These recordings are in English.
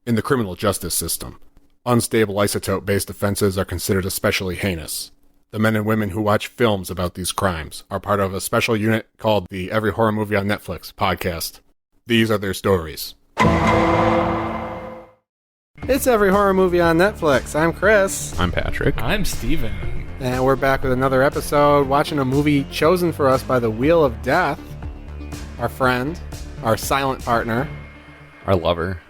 in the criminal justice system. Unstable isotope-based offenses are considered especially heinous. The men and women who watch films about these crimes are part of a special unit called the Every Horror Movie on Netflix podcast. These are their stories. It's Every Horror Movie on Netflix. I'm Chris. I'm Patrick. I'm Steven. And we're back with another episode, watching a movie chosen for us by the Wheel of Death. Our friend, our silent partner. Our lover.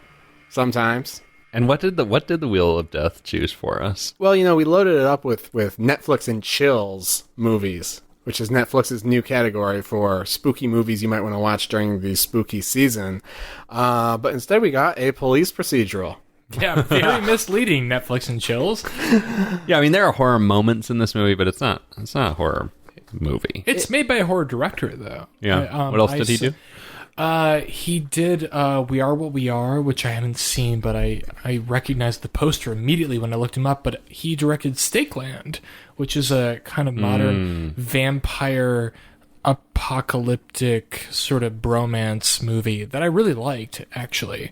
Sometimes. And what did the Wheel of Death choose for us? Well, you know, we loaded it up with Netflix and Chills movies, which is Netflix's new category for spooky movies you might want to watch during the spooky season. But instead we got a police procedural. Yeah, very misleading, Netflix and Chills. Yeah, I mean, there are horror moments in this movie, but it's not a horror movie. It's made by a horror director, though. Yeah. What else did he do? He did We Are What We Are, which I hadn't seen, but I recognized the poster immediately when I looked him up. But he directed Stakeland, which is a kind of modern vampire apocalyptic sort of bromance movie that I really liked, actually.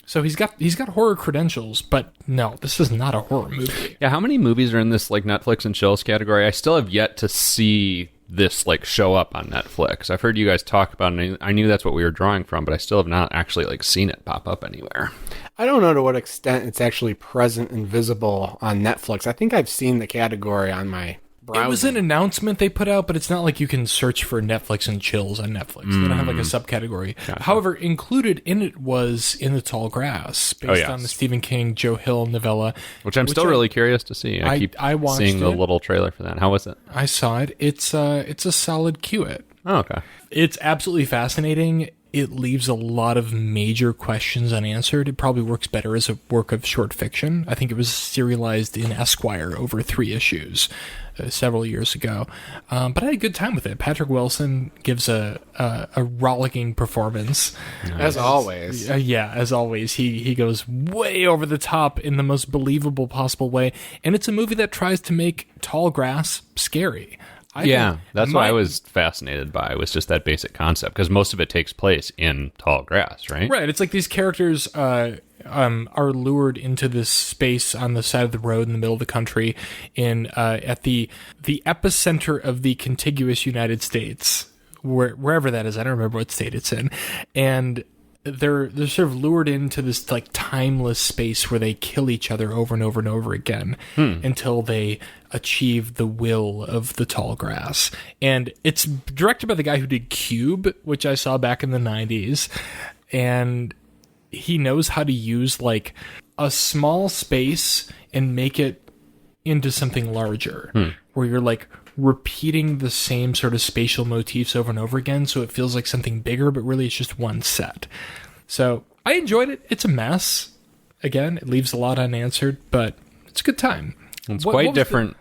So he's got horror credentials, but no, this is not a horror movie. Yeah, how many movies are in this like Netflix and Chills category? I still have yet to see this like show up on Netflix. I've heard you guys talk about it, and I knew that's what we were drawing from, but I still have not actually like seen it pop up anywhere. I don't know to what extent it's actually present and visible on Netflix. I think I've seen the category on my browser. It was an announcement they put out, but it's not like you can search for Netflix and Chills on Netflix. They don't have like a subcategory. Gotcha. However, included in it was In the Tall Grass, based on the Stephen King, Joe Hill novella. Which I'm still really curious to see. I keep seeing the little trailer for that. How was it? I saw it. It's a solid Q-it. Oh, okay. It's absolutely fascinating. It leaves a lot of major questions unanswered. It probably works better as a work of short fiction. I think it was serialized in Esquire over 3 issues several years ago. But I had a good time with it. Patrick Wilson gives a rollicking performance. Nice. As always. As always. He goes way over the top in the most believable possible way. And it's a movie that tries to make Tall Grass scary. That's what I was fascinated by, was just that basic concept, because most of it takes place in tall grass, right? Right. It's like these characters are lured into this space on the side of the road in the middle of the country at the epicenter of the contiguous United States, wherever that is. I don't remember what state it's in. And they're sort of lured into this like timeless space where they kill each other over and over and over again until they achieve the will of the tall grass. And it's directed by the guy who did Cube, which I saw back in the 90s. And he knows how to use like a small space and make it into something larger, where you're like repeating the same sort of spatial motifs over and over again, so it feels like something bigger, but really it's just one set. So I enjoyed it. It's a mess. Again, it leaves a lot unanswered, but it's a good time. It's quite different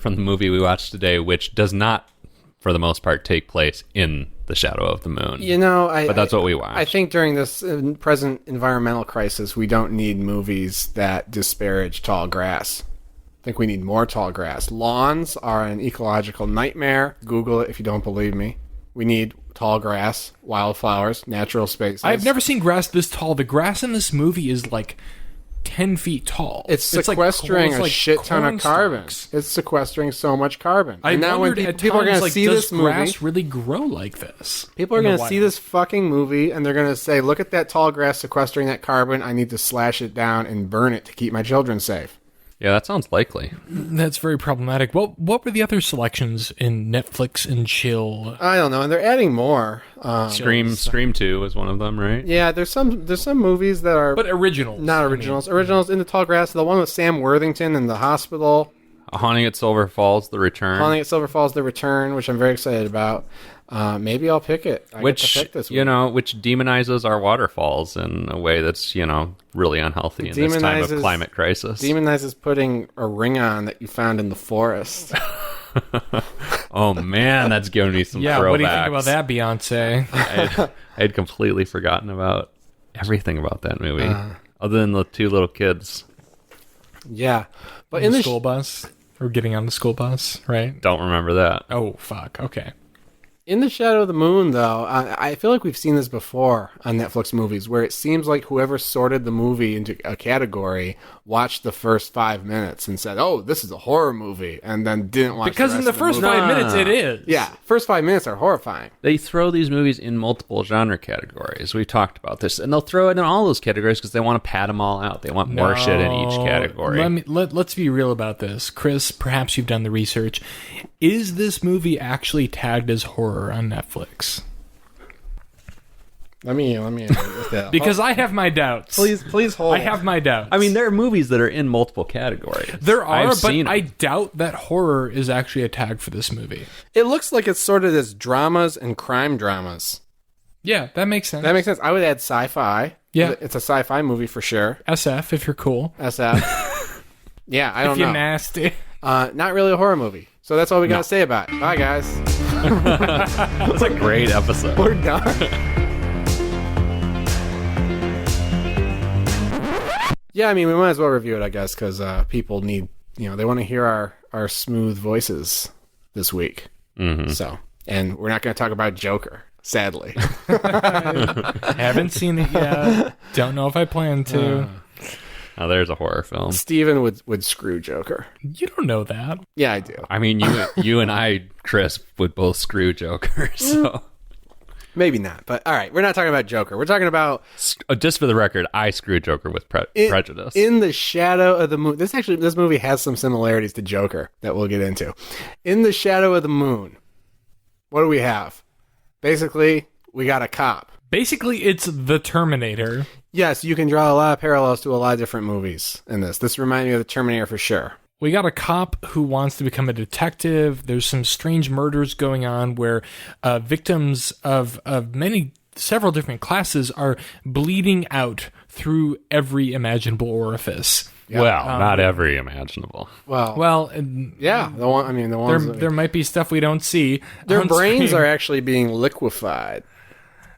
from the movie we watched today, which does not, for the most part, take place in the shadow of the moon. You know, but that's what we watched. I think during this present environmental crisis, we don't need movies that disparage tall grass. I think we need more tall grass. Lawns are an ecological nightmare. Google it if you don't believe me. We need tall grass, wildflowers, natural spaces. I've never seen grass this tall. The grass in this movie is like 10 feet tall. It's sequestering a shit ton of carbon. It's sequestering so much carbon. And now when people are going to see this movie, does grass really grow like this? People are going to see this fucking movie and they're going to say, look at that tall grass sequestering that carbon. I need to slash it down and burn it to keep my children safe. Yeah, that sounds likely. That's very problematic. What were the other selections in Netflix and Chill? I don't know, and they're adding more. Scream 2 was one of them, right? Yeah, there's some movies that are... But originals. Not originals. Originals in the Tall Grass. The one with Sam Worthington in the hospital. Haunting at Silver Falls, The Return. Haunting at Silver Falls, The Return, which I'm very excited about. Maybe I'll pick it. Which demonizes our waterfalls in a way that's, really unhealthy in this time of climate crisis. Demonizes putting a ring on that you found in the forest. Oh man, that's giving me some throwbacks. What do you think about that, Beyonce? I had completely forgotten about everything about that movie, other than the 2 little kids. Yeah, but in the school bus, or getting on the school bus, right? Don't remember that. Oh fuck. Okay. In the Shadow of the Moon, though, I feel like we've seen this before on Netflix movies, where it seems like whoever sorted the movie into a category watched the first 5 minutes and said, "Oh, this is a horror movie," and then didn't watch. Because the in rest the of first movie. 5 minutes, it is. Yeah, first 5 minutes are horrifying. They throw these movies in multiple genre categories. We've talked about this, and they'll throw it in all those categories because they want to pad them all out. They want more shit in each category. Let's be real about this, Chris. Perhaps you've done the research. Is this movie actually tagged as horror on Netflix? Let me Because I have my doubts. Please hold. I have my doubts. I mean, there are movies that are in multiple categories. There are, I've but seen I them. doubt that horror is actually a tag for this movie. It looks like it's sorted as dramas and crime dramas. Yeah, that makes sense. That makes sense. I would add sci-fi. Yeah. It's a sci-fi movie for sure. SF, if you're cool. SF. Yeah, I don't If you're know. nasty. Not really a horror movie. So that's all we got to say about it. Bye, guys. It's a great episode. We're done. Yeah, I mean, we might as well review it, I guess, because people need, they want to hear our smooth voices this week. Mm-hmm. So, and we're not going to talk about Joker, sadly. Haven't seen it yet. Don't know if I plan to. Now there's a horror film. Steven would screw Joker. You don't know that. Yeah, I do. I mean, you and I, Chris, would both screw Joker. So Maybe not, but all right, we're not talking about Joker. We're talking about just for the record, I screw Joker with prejudice. In the Shadow of the Moon. This movie has some similarities to Joker that we'll get into. In the Shadow of the Moon, what do we have? Basically, we got a cop. Basically, it's The Terminator. Yes, you can draw a lot of parallels to a lot of different movies in this. This reminded me of the Terminator for sure. We got a cop who wants to become a detective. There's some strange murders going on where victims of several different classes are bleeding out through every imaginable orifice. Well, not every imaginable. Well, Yeah, the ones there might be stuff we don't see. their on brains screen. are actually being liquefied.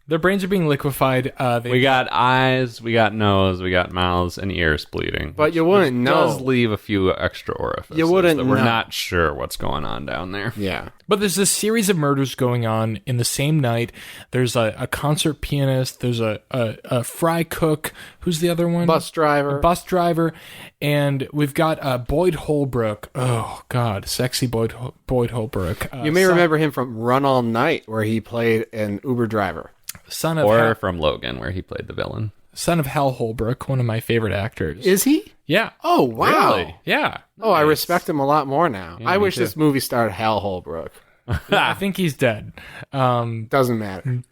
Their brains are being liquefied. We got eyes, we got nose, we got mouths, and ears bleeding. But you wouldn't which know. does leave a few extra orifices. You wouldn't that we're know. not sure what's going on down there. Yeah. But there's this series of murders going on in the same night. There's a concert pianist. There's a fry cook. Who's the other one? Bus driver. A bus driver. And we've got Boyd Holbrook. Oh, God. Sexy Boyd Holbrook. You may remember him from Run All Night, where he played an Uber driver. Son of Or Hal, from Logan, where he played the villain. son of Hal Holbrook, one of my favorite actors. Is he? Yeah. Oh, wow. Really? Yeah. Oh, I respect him a lot more now. I me wish too. this movie starred Hal Holbrook. I think he's dead. Doesn't matter.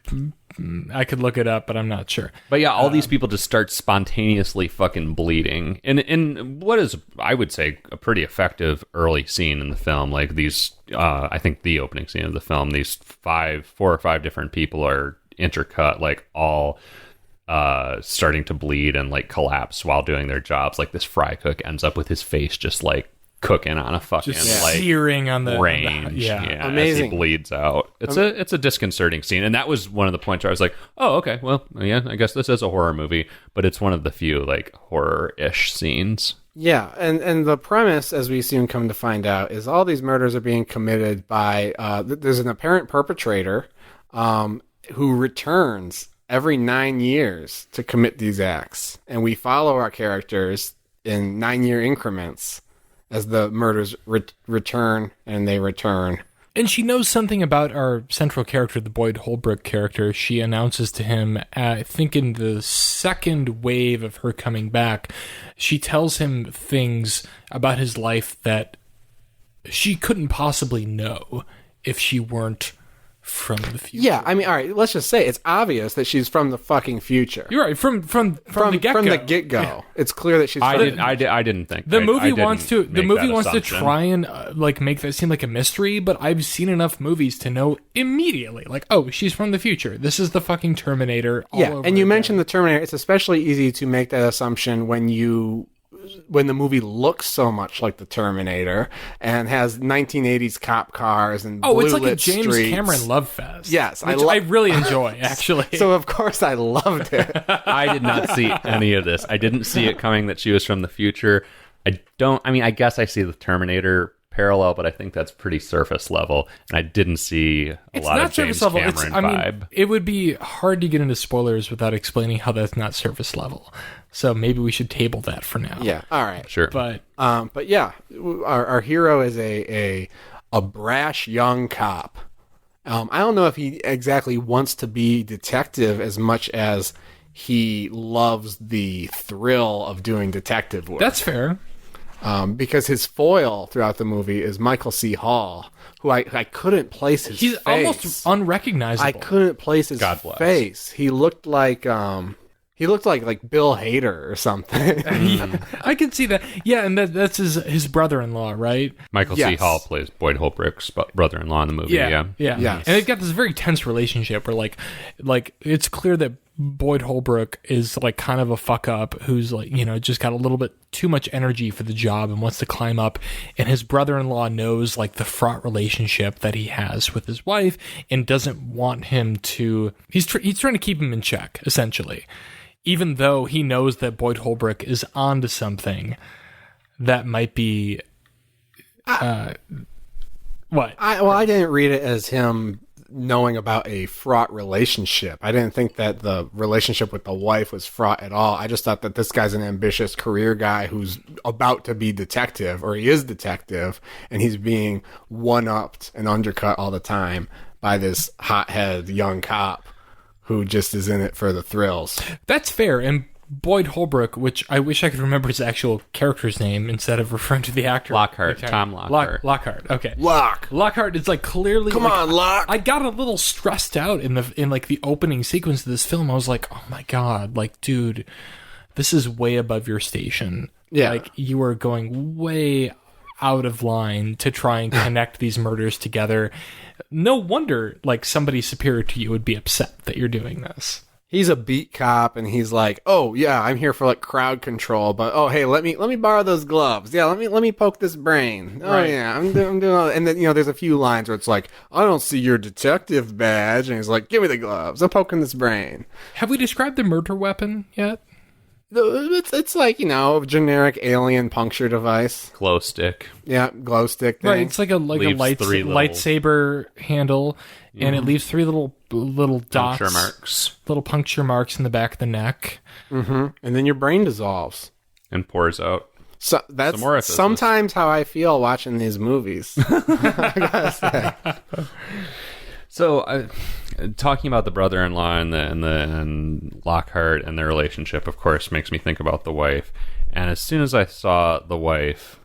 I could look it up, but I'm not sure. But yeah, all these people just start spontaneously fucking bleeding. In what is, I would say, a pretty effective early scene in the film. Like these, I think the opening scene of the film, these 4 or 5 different people are intercut, like all starting to bleed and like collapse while doing their jobs. Like this fry cook ends up with his face just like cooking on a fucking like Searing on the range, yeah. Amazing. as he bleeds out. It's a disconcerting scene, and that was one of the points where I was like, oh, okay, well, yeah, I guess this is a horror movie, but it's one of the few like horror-ish scenes. Yeah, and the premise, as we soon come to find out, is all these murders are being committed by, there's an apparent perpetrator who returns every 9 years to commit these acts. And we follow our characters in 9-year increments as the murders return and they return. And she knows something about our central character, the Boyd Holbrook character. She announces to him, I think in the second wave of her coming back, she tells him things about his life that she couldn't possibly know if she weren't from the future. Yeah, I mean, all right, let's just say it's obvious that she's from the fucking future. You're right. From the get-go. From the get-go. It's clear that she's I from didn't think The I movie didn't wants to. The make movie that wants to assumption. try and make that seem like a mystery, but I've seen enough movies to know immediately, like, oh, she's from the future. This is the fucking Terminator. All Yeah, over and you again. mentioned the Terminator. It's especially easy to make that assumption when the movie looks so much like the Terminator and has 1980s cop cars and Oh, it's like a blue-lit James streets. Cameron love fest. Yes, which I really enjoy actually. So of course I loved it. I did not see any of this. I didn't see it coming that she was from the future. I guess I see the Terminator parallel, but I think that's pretty surface level, and I didn't see a lot of James Cameron vibe. It would be hard to get into spoilers without explaining how that's not surface level. So maybe we should table that for now. Yeah, all right. Sure. But yeah, our hero is a brash young cop. I don't know if he exactly wants to be detective as much as he loves the thrill of doing detective work. that's fair. Because his foil throughout the movie is Michael C. Hall, who I couldn't place his He's face. almost unrecognizable. I couldn't place his God bless. face. He looked like Bill Hader or something. I can see that. Yeah, and that's his brother-in-law, right? Michael C. Yes. Hall plays Boyd Holbrook's brother-in-law in the movie. Yeah. Yes. Yes. And they've got this very tense relationship where, like it's clear that Boyd Holbrook is like kind of a fuck up who's like, just got a little bit too much energy for the job and wants to climb up. And his brother-in-law knows like the fraught relationship that he has with his wife and doesn't want him to. He's trying to keep him in check, essentially, even though he knows that Boyd Holbrook is onto something that might be. What? I didn't read it as him knowing about a fraught relationship. I didn't think that the relationship with the wife was fraught at all. I just thought that this guy's an ambitious career guy who's about to be detective, or he is detective, and he's being one-upped and undercut all the time by this hothead young cop who just is in it for the thrills. That's fair. And Boyd Holbrook, which I wish I could remember his actual character's name instead of referring to the actor. Lockhart. Tom Lockhart. Lockhart. Okay. Lockhart is like clearly. Come on, Lock. I got a little stressed out in the opening sequence of this film. I was like, oh my god, like, dude, this is way above your station. Yeah. Like, you are going way out of line to try and connect these murders together. No wonder, like, somebody superior to you would be upset that you're doing this. He's a beat cop, and he's like, "Oh yeah, I'm here for like crowd control, but oh hey, let me borrow those gloves. Yeah, let me poke this brain. Oh Right. yeah, I'm doing all that." And then there's a few lines where it's like, "I don't see your detective badge," and he's like, "Give me the gloves. I'm poking this brain." Have we described the murder weapon yet? It's like a generic alien puncture device. Glow stick. Yeah, glow stick thing. Right, it's like a Leaves three little- lightsaber handle, and it leaves three little dots, Puncture marks. little puncture marks in the back of the neck. And then your brain dissolves. And pours out. So that's Some orifices. sometimes how I feel watching these movies. I gotta say. So, talking about the brother-in-law and Lockhart and their relationship, of course, makes me think about the wife. And as soon as I saw the wife,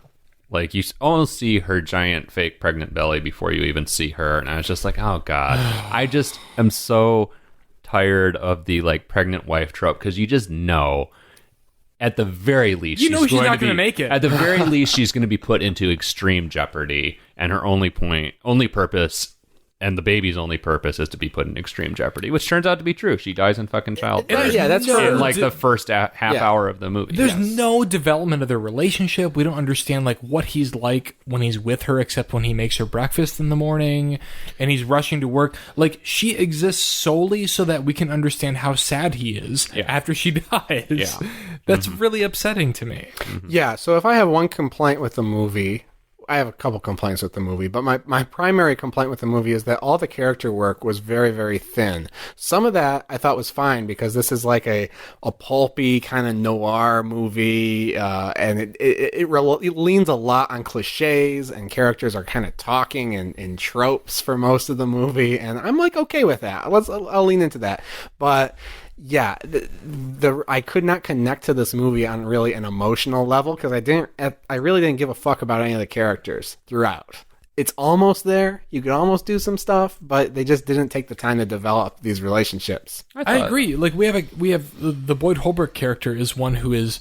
like, you almost see her giant fake pregnant belly before you even see her. And I was just like, oh, God. I just am so tired of the, like, pregnant wife trope, because you just know, at the very least, she's not going to make it. At the very least, she's going to be put into extreme jeopardy. And her only purpose, and the baby's only purpose, is to be put in extreme jeopardy, which turns out to be true. She dies in fucking childbirth. Yeah, that's in true. like the first half hour of the movie. There's no development of their relationship. We don't understand like what he's like when he's with her, except when he makes her breakfast in the morning and he's rushing to work. Like, she exists solely so that we can understand how sad he is after she dies. Yeah. That's really upsetting to me. Yeah, so if I have one complaint with the movie, I have a couple complaints with the movie, but my primary complaint with the movie is that all the character work was very, very thin. Some of that I thought was fine, because this is like a pulpy kind of noir movie, and it leans a lot on cliches, and characters are kind of talking in tropes for most of the movie, and I'm like, okay with that. I'll lean into that. But yeah, I could not connect to this movie on really an emotional level, because I really didn't give a fuck about any of the characters throughout. It's almost there. You could almost do some stuff, but they just didn't take the time to develop these relationships. I agree. Like, we have the Boyd Holbrook character is one who is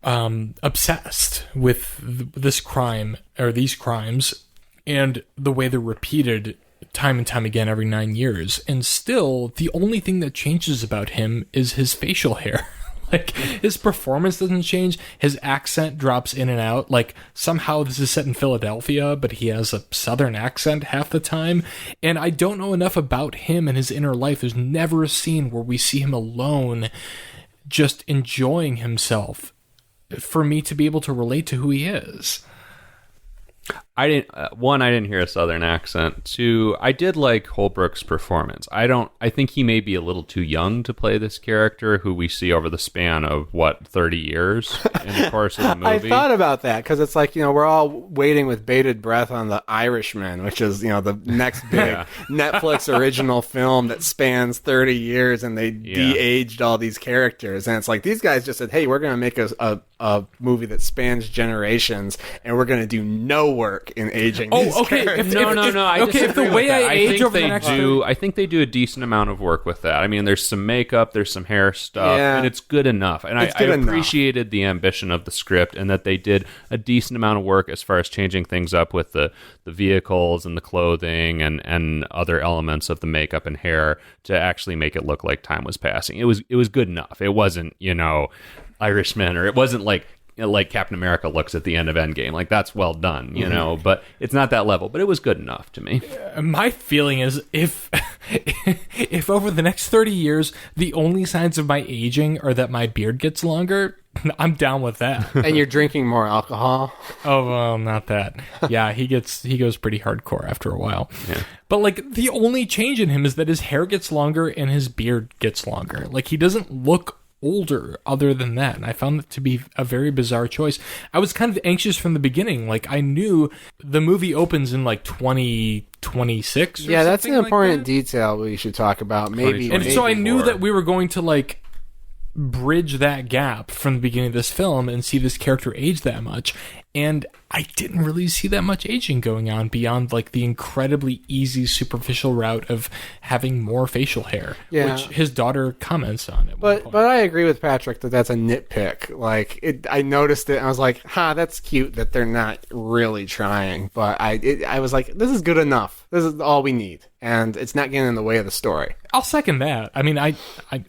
obsessed with this crime, or these crimes, and the way they're repeated time and time again every 9 years. And still, the only thing that changes about him is his facial hair. Like, his performance doesn't change. His accent drops in and out. Like, somehow this is set in Philadelphia, but he has a southern accent half the time. And I don't know enough about him and his inner life. There's never a scene where we see him alone, just enjoying himself, for me to be able to relate to who he is. I didn't. One, I didn't hear a Southern accent. Two, I did like Holbrook's performance. I think he may be a little too young to play this character, who we see over the span of 30 years in the course of the movie. I thought about that because it's like, we're all waiting with bated breath on The Irishman, which is the next big Netflix original film that spans 30 years, and they de-aged all these characters, and it's like these guys just said, "Hey, we're going to make a movie that spans generations, and we're going to do no work in aging." No. If the way I age over the next I think they do a decent amount of work with that. I mean, there's some makeup, there's some hair stuff, and it's good enough. And I appreciated the ambition of the script, and that they did a decent amount of work as far as changing things up with the vehicles and the clothing and other elements of the makeup and hair to actually make it look like time was passing. It was good enough. It wasn't, Irishman, or it wasn't like Captain America looks at the end of Endgame. Like, that's well done, but it's not that level. But it was good enough to me. My feeling is if over the next 30 years, the only signs of my aging are that my beard gets longer, I'm down with that. And you're drinking more alcohol? Oh, well, not that. Yeah, he goes pretty hardcore after a while. Yeah. But, like, the only change in him is that his hair gets longer and his beard gets longer. Like, he doesn't look older other than that, and I found it to be a very bizarre choice. I was kind of anxious from the beginning. Like, I knew the movie opens in like 2026 or yeah, that's an important like detail we should talk about. Maybe so I knew that we were going to like bridge that gap from the beginning of this film and see this character age that much, and I didn't really see that much aging going on beyond like the incredibly easy superficial route of having more facial hair, which his daughter comments on it. But I agree with Patrick that that's a nitpick. Like, I noticed it and I was like, that's cute that they're not really trying, but I was like, this is good enough. This is all we need, and it's not getting in the way of the story. I'll second that. I mean, I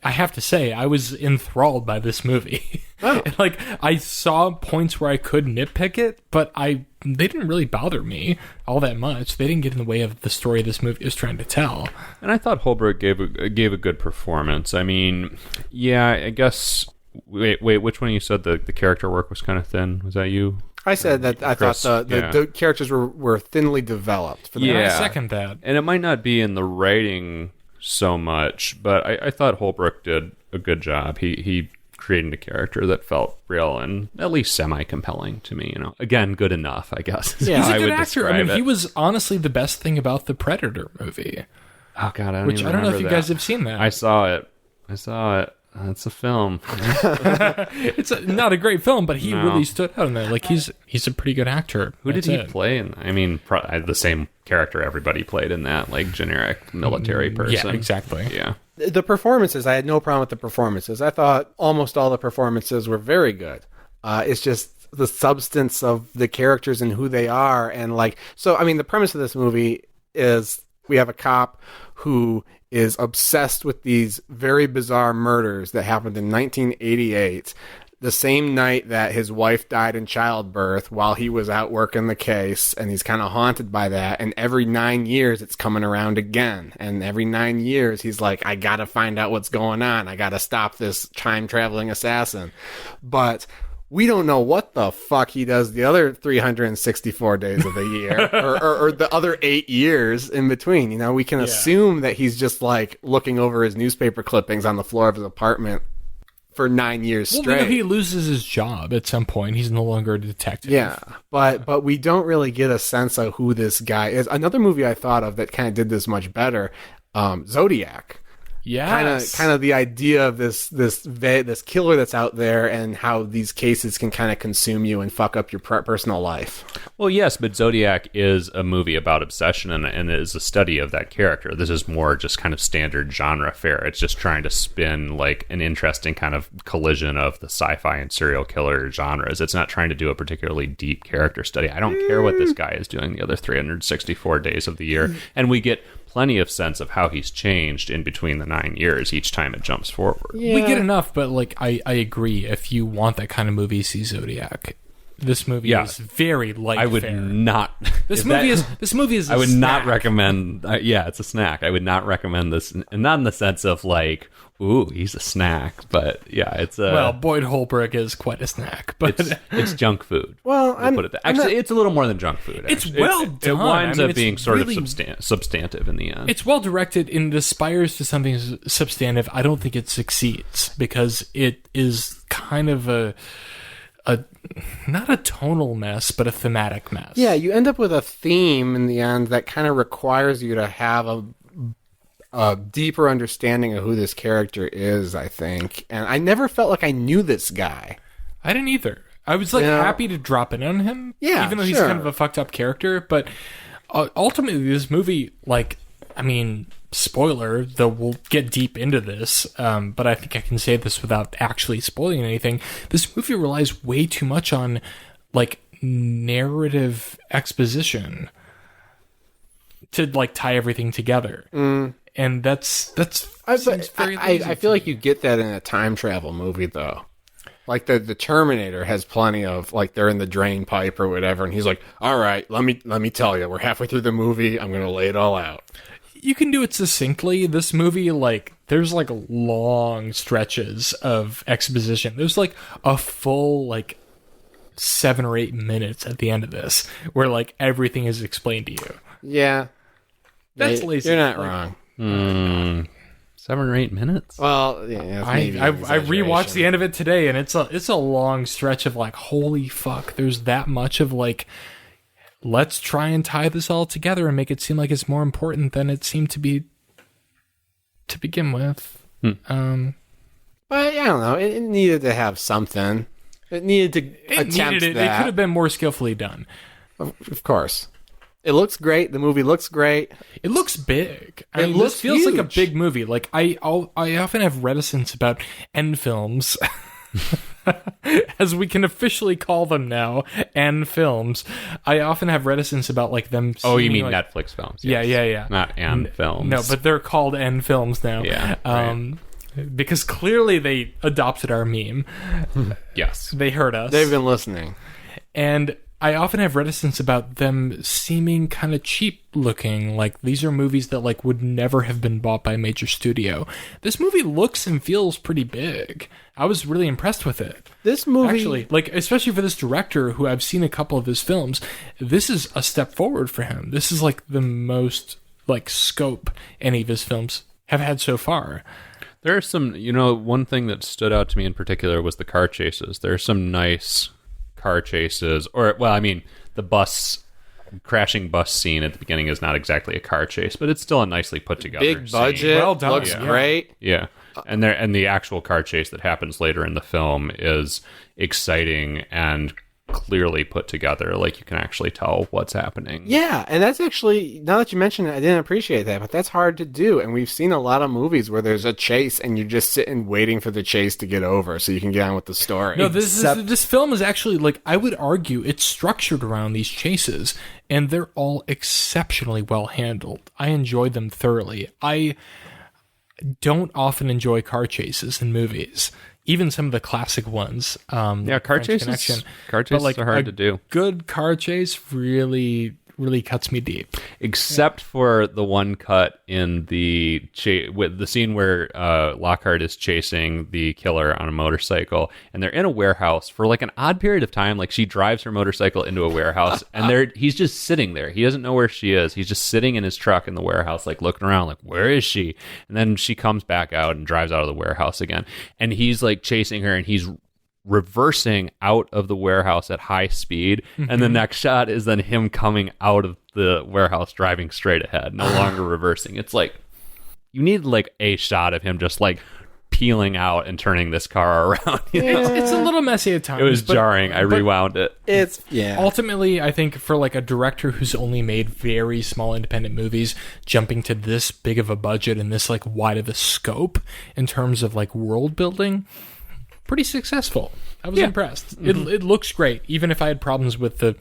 have to say, I was enthralled by this movie. Oh. Like, I saw points where I could nitpick it, but they didn't really bother me all that much. They didn't get in the way of the story this movie is trying to tell. And I thought Holbrook gave a good performance. I mean, yeah, I guess. Wait, which one you said the character work was kind of thin? Was that you? I said that I thought the characters were thinly developed. For I second that. And it might not be in the writing so much, but I thought Holbrook did a good job. He created a character that felt real and at least semi-compelling to me. Again, good enough, I guess. Yeah, he's a good actor. I mean, he was honestly the best thing about the Predator movie. Oh God, I don't know if you guys have seen that. I saw it. It's a film. It's not a great film, but he really stood out in there. Like, he's a pretty good actor. Who did he play in? I mean, the same character everybody played in that, like generic military person. Yeah, exactly. Yeah. The performances, I had no problem with the performances. I thought almost all the performances were very good. It's just the substance of the characters and who they are, and like, so I mean, the premise of this movie is we have a cop who is obsessed with these very bizarre murders that happened in 1988, the same night that his wife died in childbirth while he was out working the case, and he's kind of haunted by that, and every 9 years it's coming around again, and every 9 years he's like, I gotta find out what's going on, I gotta stop this time-traveling assassin. But we don't know what the fuck he does the other 364 days of the year or the other 8 years in between. We can assume that he's just like looking over his newspaper clippings on the floor of his apartment for 9 years straight. Well, he loses his job at some point. He's no longer a detective. Yeah, but we don't really get a sense of who this guy is. Another movie I thought of that kind of did this much better, Zodiac. Yes. Kind of the idea of this killer that's out there and how these cases can kind of consume you and fuck up your personal life. Well, yes, but Zodiac is a movie about obsession and is a study of that character. This is more just kind of standard genre fare. It's just trying to spin like an interesting kind of collision of the sci-fi and serial killer genres. It's not trying to do a particularly deep character study. I don't care what this guy is doing the other 364 days of the year. And we get plenty of sense of how he's changed in between the 9 years each time it jumps forward. Yeah. We get enough, but like I agree. If you want that kind of movie, see Zodiac. This movie Yeah. is very light. I would fare. not. This movie is. I would not snack. recommend. Yeah, it's a snack. I would not recommend this, and not in the sense of like, ooh, he's a snack. But yeah, it's a. Well, Boyd Holbrook is quite a snack, but it's junk food. Well, we'll put it actually, it's a little more than junk food. It's actually. well It done. winds I mean, up it's being sort really- of substantive in the end. it's well directed and it aspires to something substantive. I don't think it succeeds because it is kind of a not a tonal mess, but a thematic mess. Yeah, you end up with a theme in the end that kind of requires you to have a deeper understanding of who this character is, I think. And I never felt like I knew this guy. I didn't either. I was like Yeah. happy to drop in on him, Yeah, even though he's sure. kind of a fucked up character. But ultimately, this movie, like, I mean, spoiler, though we'll get deep into this, but I think I can say this without actually spoiling anything. This movie relies way too much on like narrative exposition to like tie everything together, and that's seems very lazy I to feel me. like you get that in a time travel movie, though. Like the Terminator has plenty of like they're in the drain pipe or whatever, and he's like, "All right, let me tell you, we're halfway through the movie. I'm gonna lay it all out." You can do it succinctly. This movie, like, there's like long stretches of exposition. There's like a full like 7 or 8 minutes at the end of this where like everything is explained to you. Yeah, That's Yeah, lazy. You're not Like, wrong. 7 or 8 minutes. Well, yeah, that's I maybe I an rewatched the exaggeration. end of it today, and it's a long stretch of like, holy fuck. There's that much of like, let's try and tie this all together and make it seem like it's more important than it seemed to be to begin with. But I don't know. It needed to have something. It needed to It attempt needed it. It that. could have been more skillfully done. Of course. It looks great. The movie looks great. It looks big. I It mean, looks this feels like a huge. big movie. Like I often have reticence about N films, as we can officially call them now, N films. I often have reticence about like them. Oh, you seeming mean like, Netflix films? Yeah, yes. yeah. Not N films. No, but they're called N films now. Yeah, Because clearly they adopted our meme. yes. They heard us. They've been listening. And I often have reticence about them seeming kind of cheap looking. Like, these are movies that like would never have been bought by a major studio. This movie looks and feels pretty big. I was really impressed with it. This movie... Actually, like, especially for this director who I've seen a couple of his films, this is a step forward for him. This is like the most like scope any of his films have had so far. There are some, one thing that stood out to me in particular was the car chases. There are some nice car chases, the crashing bus scene at the beginning is not exactly a car chase, but it's still a nicely put together Big scene. budget. Well done. Looks Yeah. great. Yeah. And the actual car chase that happens later in the film is exciting and clearly put together. Like, you can actually tell what's happening. Yeah, and that's actually, now that you mention it, I didn't appreciate that, but that's hard to do. And we've seen a lot of movies where there's a chase and you're just sitting waiting for the chase to get over so you can get on with the story. No, this film is actually, like, I would argue it's structured around these chases, and they're all exceptionally well handled. I enjoy them thoroughly. I don't often enjoy car chases in movies, even some of the classic ones. Yeah, car French chases Connection. car But, chases like, are hard a to do. Good car chase really cuts me deep. Except for the one cut in with the scene where Lockhart is chasing the killer on a motorcycle, and they're in a warehouse for like an odd period of time. Like, she drives her motorcycle into a warehouse, and he's just sitting there. He doesn't know where she is. He's just sitting in his truck in the warehouse, like looking around, like, where is she? And then she comes back out and drives out of the warehouse again, and he's like chasing her, and he's reversing out of the warehouse at high speed, and the next shot is then him coming out of the warehouse driving straight ahead, no longer reversing. It's like, you need like a shot of him just like peeling out and turning this car around. It's a little messy at times. It was but- jarring. I but rewound it. It's, yeah. Ultimately, I think for like a director who's only made very small independent movies, jumping to this big of a budget and this like wide of a scope in terms of like world building, pretty successful. I was impressed. It looks great, even if I had problems with the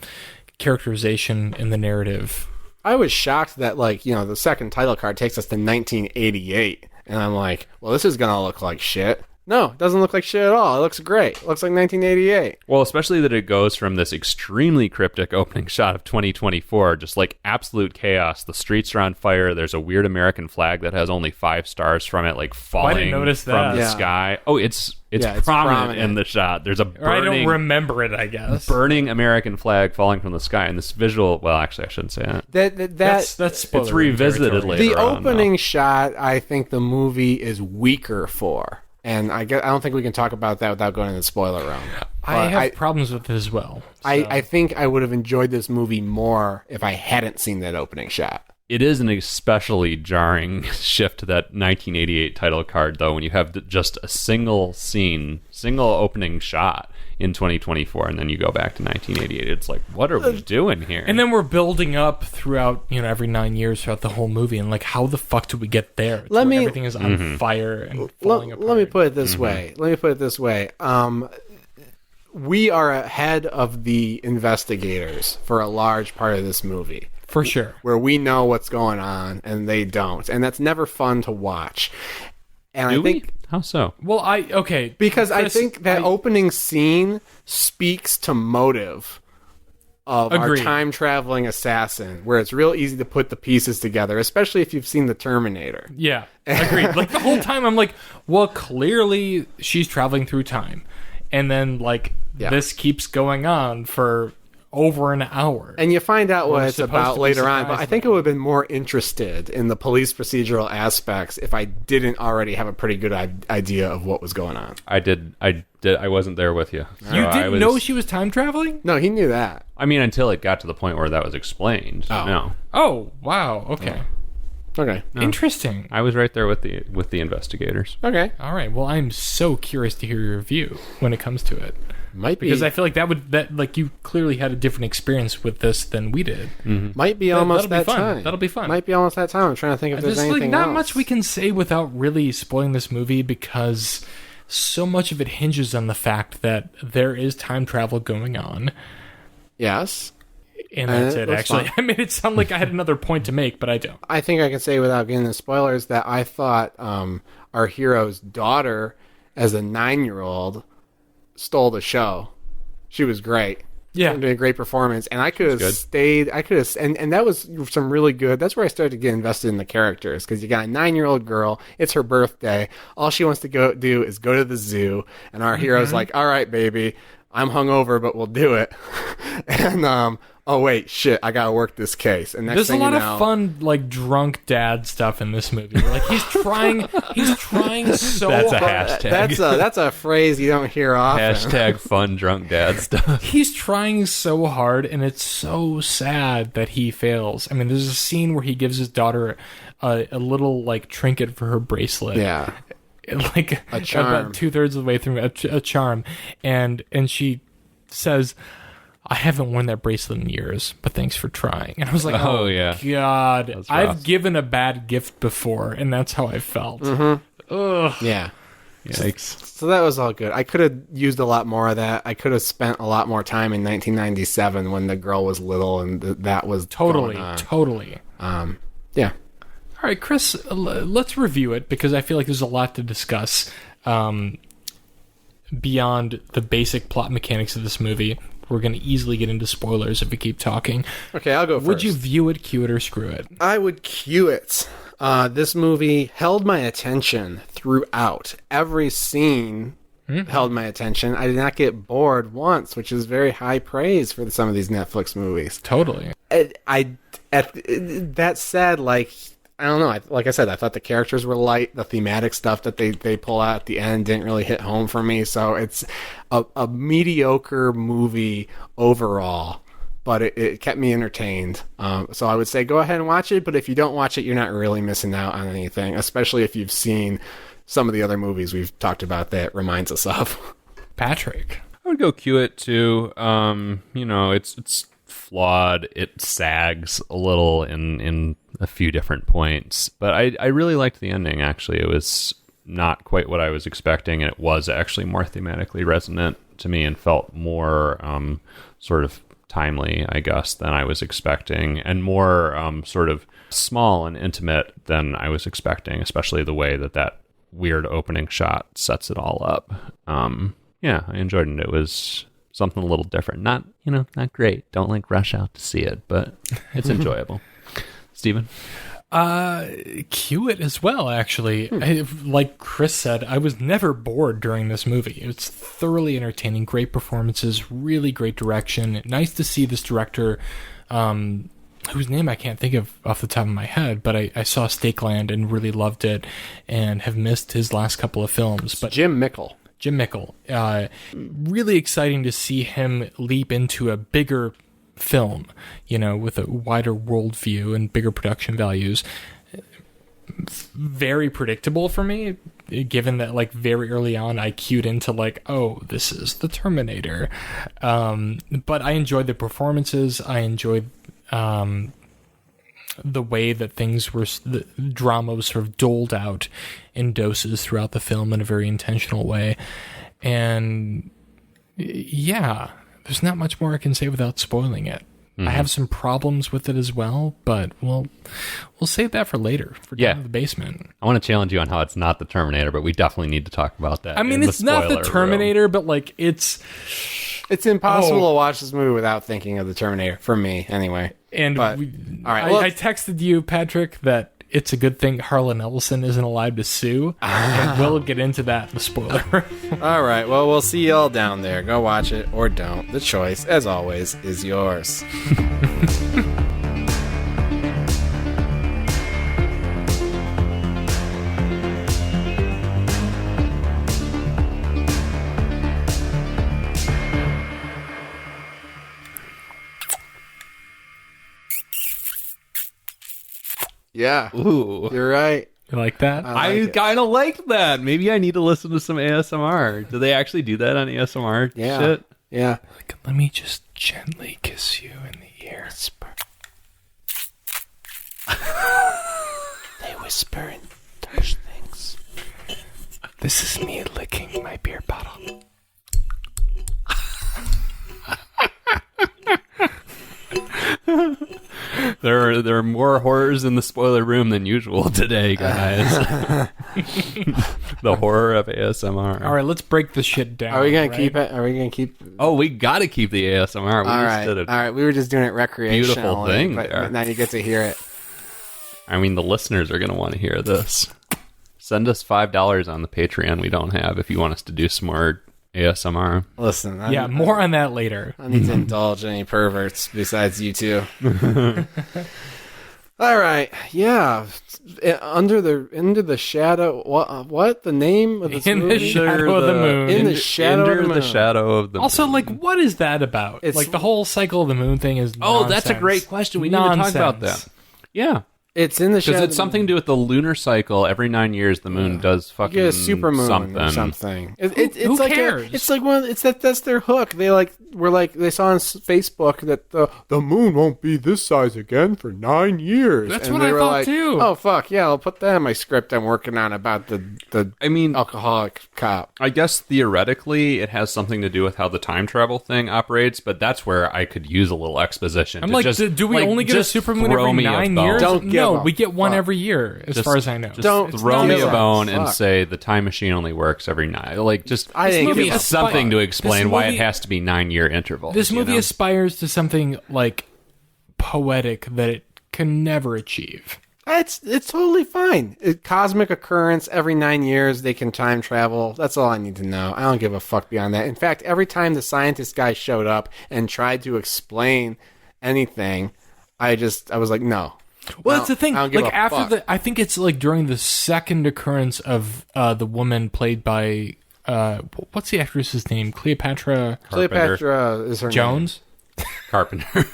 characterization and the narrative. I was shocked that, like, the second title card takes us to 1988. And I'm like, well, this is going to look like shit. No, it doesn't look like shit at all. It looks great. It looks like 1988. Well, especially that it goes from this extremely cryptic opening shot of 2024, just like absolute chaos. The streets are on fire. There's a weird American flag that has only 5 stars from it, like falling notice from that. the Yeah. sky. Oh, it's Yeah, it's prominent in prominent. the shot. There's a Or I don't burning, remember it, I guess. burning American flag falling from the sky, and this visual. Well, actually, I shouldn't say that. That's spoiler It's revisited territory. later. The on, opening shot, I think the movie is weaker for. And I don't think we can talk about that without going into the spoiler realm. I But have problems with it as well. I think I would have enjoyed this movie more if I hadn't seen that opening shot. It is an especially jarring shift to that 1988 title card, though, when you have just a single scene, single opening shot in 2024, and then you go back to 1988. It's like, what are we doing here? And then we're building up throughout, every 9 years throughout the whole movie, and like, how the fuck do we get there? It's Let where me- everything is on fire and falling apart. Let me put it this way. We are ahead of the investigators for a large part of this movie, For sure. where we know what's going on and they don't, and that's never fun to watch. And Do I think we? How so? Well, okay. because I Chris, think that opening scene speaks to motive of our Agreed. time traveling assassin, where it's real easy to put the pieces together, especially if you've seen the Terminator. Yeah, agreed. Like, the whole time I'm like, well, clearly she's traveling through time. And then, like, Yeah. this keeps going on for over an hour. And you find out what We're it's supposed about to be later on, but surprised I think by I would have been more interested in the police procedural aspects if I didn't already have a pretty good idea of what was going on. I wasn't there with you. So You I didn't was- know she was time traveling? No, he knew that. I mean, until it got to the point where that was explained. Oh. No, Oh, wow. Okay. Okay. Interesting. I was right there with the investigators. Okay. All right. Well, I'm so curious to hear your review when it comes to it. Might be Because I feel like you clearly had a different experience with this than we did. might be almost that'll be that fun. time. That'll be fun. Might be almost that time. I'm trying to think if there's There's like anything not else. much we can say without really spoiling this movie because so much of it hinges on the fact that there is time travel going on. Yes. And that's it, looks actually. fun. I made it sound like I had another point to make, but I don't. I think I can say without getting into spoilers that I thought our hero's daughter, as a 9-year-old, stole the show. She was great. Yeah. Did a great performance, and I could have good. stayed. I could have, and that was some really good. That's where I started to get invested in the characters because you got a 9-year-old girl. It's her birthday. All she wants to go do is go to the zoo, and our hero's like, "All right, baby, I'm hungover, but we'll do it." And oh wait, shit, I gotta work this case. And next There's a thing lot you know, of fun, like, drunk dad stuff in this movie. Like, he's trying so That's a hard. hashtag. That's a phrase you don't hear often. Hashtag fun drunk dad stuff. He's trying so hard, and it's so sad that he fails. I mean, there's a scene where he gives his daughter a little, like, trinket for her bracelet. Yeah. Like, A charm. about 2/3 of the way through, a charm. And she says, I haven't worn that bracelet in years, but thanks for trying. And I was like, Oh, oh, yeah. God. That's I've rough. given a bad gift before, and that's how I felt. Ugh. Yeah. Yikes. So that was all good. I could have used a lot more of that. I could have spent a lot more time in 1997 when the girl was little and that was Totally, going on. totally. Yeah. All right, Chris, let's review it because I feel like there's a lot to discuss beyond the basic plot mechanics of this movie. We're going to easily get into spoilers if we keep talking. Okay, I'll go first. Would you view it, cue it, or screw it? I would cue it. This movie held my attention throughout. Every scene held my attention. I did not get bored once, which is very high praise for some of these Netflix movies. Totally. That said, like, I don't know. Like I said, I thought the characters were light. The thematic stuff that they pull out at the end didn't really hit home for me. So it's a mediocre movie overall, but it kept me entertained. So I would say go ahead and watch it. But if you don't watch it, you're not really missing out on anything, especially if you've seen some of the other movies we've talked about that it reminds us of. Patrick. I would go cue it too. It's flawed. It sags a little in a few different points, but I really liked the ending. Actually, it was not quite what I was expecting, and it was actually more thematically resonant to me and felt more sort of timely, I guess, than I was expecting, and more sort of small and intimate than I was expecting, especially the way that weird opening shot sets it all up. Yeah, I enjoyed it. It was something a little different. Not great. Don't like rush out to see it, but it's enjoyable. Steven? Cue it as well, actually. Like Chris said, I was never bored during this movie. It's thoroughly entertaining, great performances, really great direction. Nice to see this director, whose name I can't think of off the top of my head, but I saw Stakeland and really loved it and have missed his last couple of films. But Jim Mickle. Really exciting to see him leap into a bigger film, with a wider worldview and bigger production values. Very predictable for me, given that like very early on I cued into like, oh, this is the Terminator. But I enjoyed the performances. I enjoyed the way that the drama was sort of doled out in doses throughout the film in a very intentional way. And yeah, there's not much more I can say without spoiling it. I have some problems with it as well, but we'll save that for later, for Down in the Basement. I want to challenge you on how it's not the Terminator, but we definitely need to talk about that. I mean, it's not the Terminator, but like it's impossible to watch this movie without thinking of the Terminator, for me, anyway. And all right, I texted you, Patrick, that it's a good thing Harlan Ellison isn't alive to sue, and we'll get into that in the spoiler. All right, well, we'll see y'all down there. Go watch it or don't. The choice, as always, is yours. Yeah. Ooh. You're right. You like that? I kind of like that. Maybe I need to listen to some ASMR. Do they actually do that on ASMR shit? Yeah. Like, let me just gently kiss you in the ear. Whisper. They whisper and touch things. This is me licking my beer bottle. There are more horrors in the spoiler room than usual today, guys. The horror of ASMR. All right, let's break this shit down. Are we gonna keep it? Are we gonna keep? Oh, we got to keep the ASMR. All right. We were just doing it recreationally. Beautiful thing but now you get to hear it. I mean, the listeners are going to want to hear this. Send us $5 on the Patreon we don't have if you want us to do some more ASMR. Listen. More on that later. I need to indulge any perverts besides you two. All right. Yeah. Into the shadow. What? The name of this movie? The shadow of the moon. In the shadow of the moon. The shadow of the Also, moon. like, what is that about? It's like the whole cycle of the moon thing is. Oh, that's a great question. We need to talk about that. Yeah. It's in the shadow. Because it's something to do with the lunar cycle. Every 9 years, the moon does fucking You get a supermoon something. or something. Who like cares? It's like that's their hook. They they saw on Facebook that the moon won't be this size again for 9 years. That's and what they I were thought like, too. Oh fuck yeah! I'll put that in my script I'm working on about the alcoholic cop. I guess theoretically, it has something to do with how the time travel thing operates, but that's where I could use a little exposition. I'm to like, just, do we only get a just supermoon throw every me a 9 bone. years? Don't give No, a we get one fuck. every year, as far as I know. Just Don't throw me a give a bone and fuck. say the time machine only works every 9. Like, just I This think movie give me aspi- something to explain this why movie- it has to be 9 year intervals. This movie you know? aspires to something like poetic that it can never achieve. It's totally fine. Cosmic occurrence every 9 years. They can time travel. That's all I need to know. I don't give a fuck beyond that. In fact, every time the scientist guy showed up and tried to explain anything, I was like, no. Well, that's the thing. I don't give Like a after fuck. I think it's like during the second occurrence of the woman played by what's the actress's name? Cleopatra Cleopatra is her Jones. Carpenter.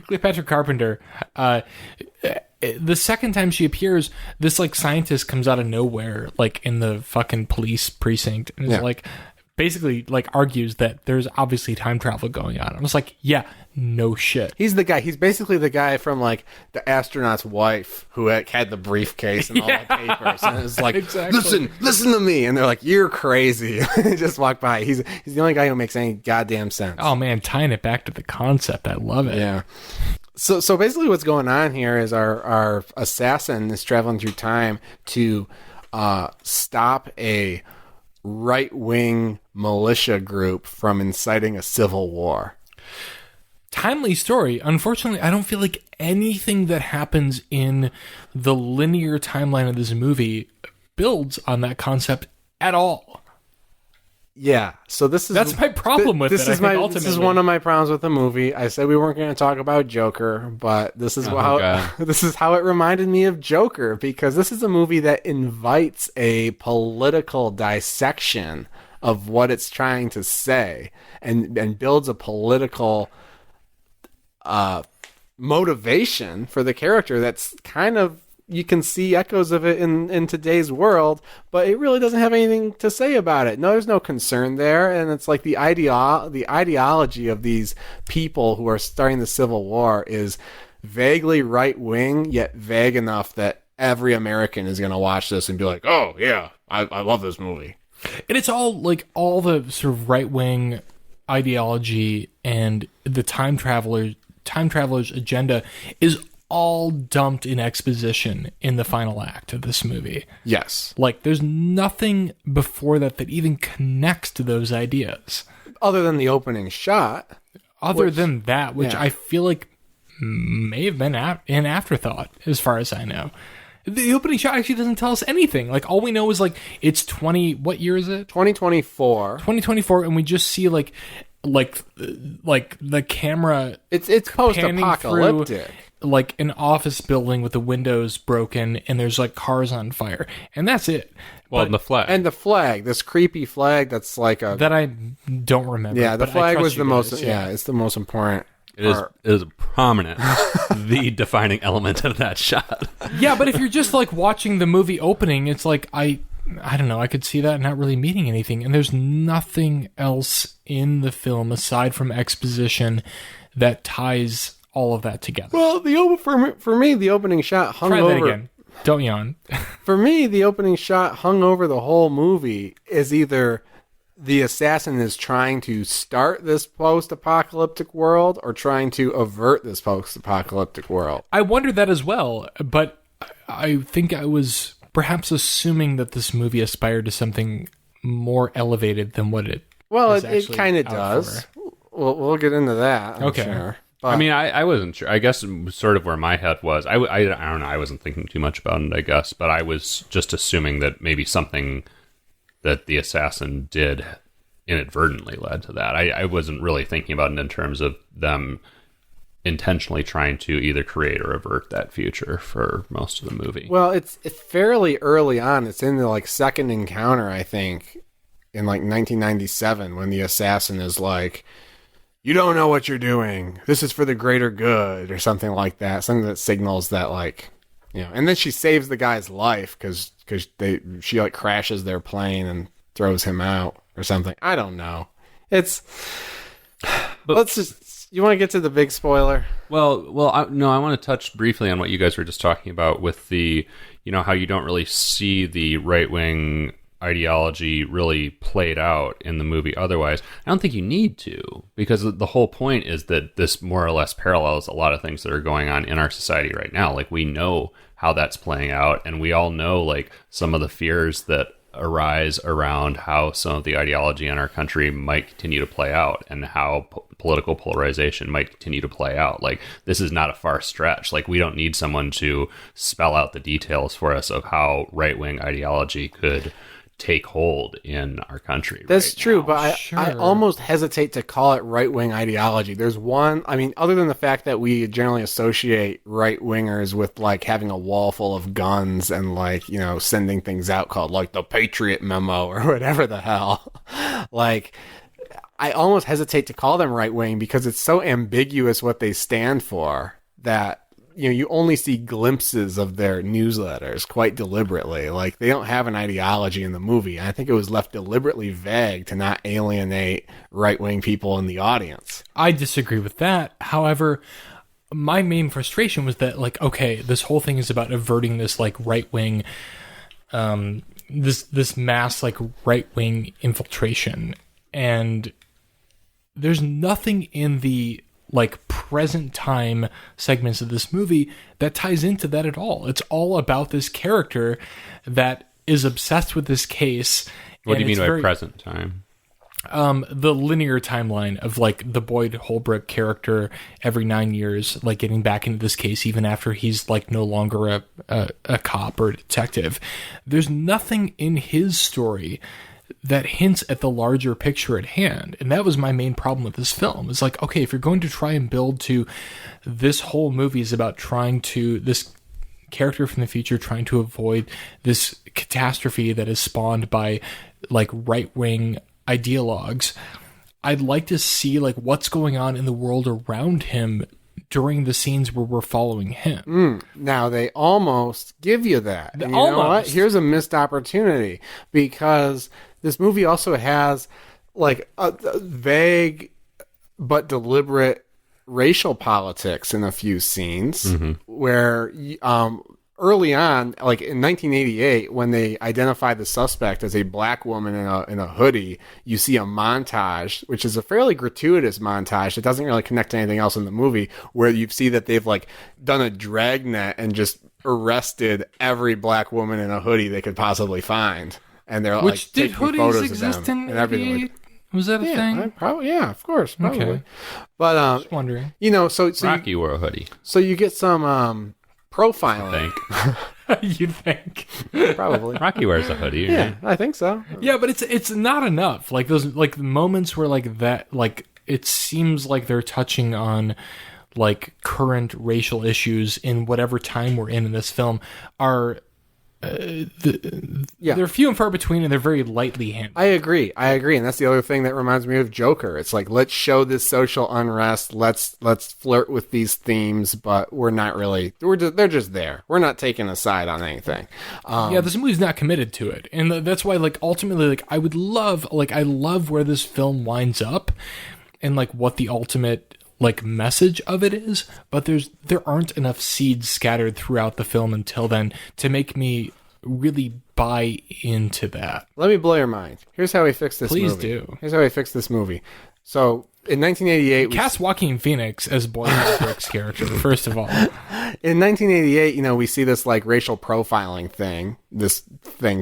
Cleopatra Carpenter. The second time she appears, this like scientist comes out of nowhere, like in the fucking police precinct, and is like basically like argues that there's obviously time travel going on. I was like, yeah, no shit. He's the guy. He's basically the guy from like the astronaut's wife who had the briefcase and all the papers. And it's like, Exactly. listen to me. And they're like, you're crazy. Just walk by. He's the only guy who makes any goddamn sense. Oh man, tying it back to the concept, I love it. Yeah. So basically what's going on here is our assassin is traveling through time to stop a right-wing militia group from inciting a civil war. Timely story. Unfortunately, I don't feel like anything that happens in the linear timeline of this movie builds on that concept at all. Yeah, so That's my problem with it. This is one of my problems with the movie. I said we weren't going to talk about Joker, but this is this is how it reminded me of Joker, because this is a movie that invites a political dissection of what it's trying to say, and builds a political motivation for the character that's kind of, you can see echoes of it in today's world, but it really doesn't have anything to say about it. No, there's no concern there, and it's like the ideology of these people who are starting the Civil War is vaguely right-wing, yet vague enough that every American is going to watch this and be like, oh, yeah, I love this movie. And it's all the sort of right-wing ideology and the time traveler's agenda is all dumped in exposition in the final act of this movie. Yes. Like, there's nothing before that even connects to those ideas. Other than the opening shot. Which I feel like may have been an afterthought, as far as I know. The opening shot actually doesn't tell us anything. Like, all we know is, like, it's what year is it? 2024. 2024, and we just see, like the camera, it's post-apocalyptic, like an office building with the windows broken and there's like cars on fire, and that's it. Well, the flag, this creepy flag that's like that I don't remember. Yeah, the flag was the most. Yeah, it's the most important. It is prominent, the defining element of that shot. Yeah, but if you're just like watching the movie opening, it's like I don't know, I could see that not really meaning anything. And there's nothing else in the film aside from exposition that ties all of that together. Well, for me, the opening shot hung over... Try that again. Don't yawn. For me, the opening shot hung over the whole movie is either the assassin is trying to start this post-apocalyptic world or trying to avert this post-apocalyptic world. I wondered that as well, but I think I was perhaps assuming that this movie aspired to something more elevated than what it it kind of does. We'll get into that, I'm sure. But, I mean, I wasn't sure. I guess sort of where my head was. I don't know. I wasn't thinking too much about it, I guess. But I was just assuming that maybe something that the assassin did inadvertently led to that. I wasn't really thinking about it in terms of them intentionally trying to either create or avert that future for most of the movie. Well, it's fairly early on. It's in the like second encounter, I think, in like 1997, when the assassin is like, "You don't know what you're doing. This is for the greater good," or something like that. Something that signals that, like, you know. And then she saves the guy's life because she like crashes their plane and throws him out or something. I don't know. But let's just. You want to get to the big spoiler? Well, I want to touch briefly on what you guys were just talking about with the, how you don't really see the right-wing ideology really played out in the movie otherwise. I don't think you need to, because the whole point is that this more or less parallels a lot of things that are going on in our society right now. Like, we know how that's playing out, and we all know, like, some of the fears that arise around how some of the ideology in our country might continue to play out, and how political polarization might continue to play out. Like, this is not a far stretch. Like, we don't need someone to spell out the details for us of how right-wing ideology could take hold in our country. That's true, but I almost hesitate to call it right-wing ideology. There's one, I mean, other than the fact that we generally associate right-wingers with, like, having a wall full of guns and, like, sending things out called, like, the Patriot Memo or whatever the hell. Like, I almost hesitate to call them right-wing because it's so ambiguous what they stand for that you only see glimpses of their newsletters quite deliberately. Like, they don't have an ideology in the movie. I think it was left deliberately vague to not alienate right-wing people in the audience. I disagree with that. However, my main frustration was that, like, okay, this whole thing is about averting this, like, right-wing, this mass, like, right-wing infiltration. And there's nothing in the, like, present time segments of this movie that ties into that at all. It's all about this character that is obsessed with this case. What do you mean by present time? The linear timeline of like the Boyd Holbrook character every 9 years, like getting back into this case even after he's like no longer a cop or a detective. There's nothing in his story that hints at the larger picture at hand. And that was my main problem with this film. It's like, okay, if you're going to try and build to this whole movie is about this character from the future trying to avoid this catastrophe that is spawned by like right-wing ideologues, I'd like to see like what's going on in the world around him during the scenes where we're following him. Now they almost give you that. And you know what? Here's a missed opportunity, because this movie also has like a vague but deliberate racial politics in a few scenes where early on, like in 1988, when they identify the suspect as a black woman in a hoodie, you see a montage, which is a fairly gratuitous montage that doesn't really connect to anything else in the movie, where you see that they've like done a dragnet and just arrested every black woman in a hoodie they could possibly find, and they're like taking photos of them and everything. Like, was that a thing? Probably, yeah, of course, probably. Okay. But just wondering, you know, so Rocky wore a hoodie, so you get some profiling. You'd think. Probably. Rocky wears a hoodie. Yeah, right? I think so. Yeah, but it's not enough. Like those like moments where like that, like it seems like they're touching on like current racial issues in whatever time we're in this film are they're few and far between, and they're very lightly handled. I agree, and that's the other thing that reminds me of Joker. It's like, let's show this social unrest, let's flirt with these themes, but we're not really. They're just there. We're not taking a side on anything. This movie's not committed to it, and that's why, like, ultimately, like, I love where this film winds up, and like what the ultimate like message of it is, but there aren't enough seeds scattered throughout the film until then to make me really buy into that. Let me blow your mind. Here's how we fix this movie. Please do. Here's how we fix this movie. So in 1988, cast Joaquin Phoenix as Boyd Holbrook's character. First of all, in 1988, we see this like racial profiling thing,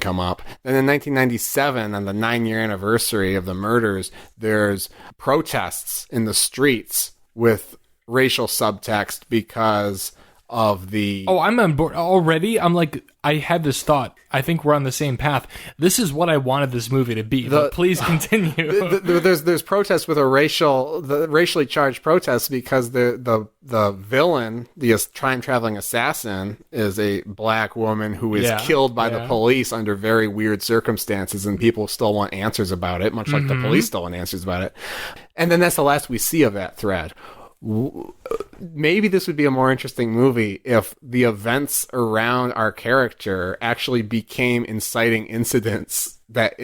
come up. Then in 1997, on the 9-year anniversary of the murders, there's protests in the streets with racial subtext because of the... Oh, I'm on board already. I'm like, I had this thought. I think we're on the same path. This is what I wanted this movie to be. But please continue. There's protests with racially charged protests because the villain, the time traveling assassin, is a black woman who is killed by the police under very weird circumstances, and people still want answers about it, much like the police still want answers about it. And then that's the last we see of that thread. Maybe this would be a more interesting movie if the events around our character actually became inciting incidents that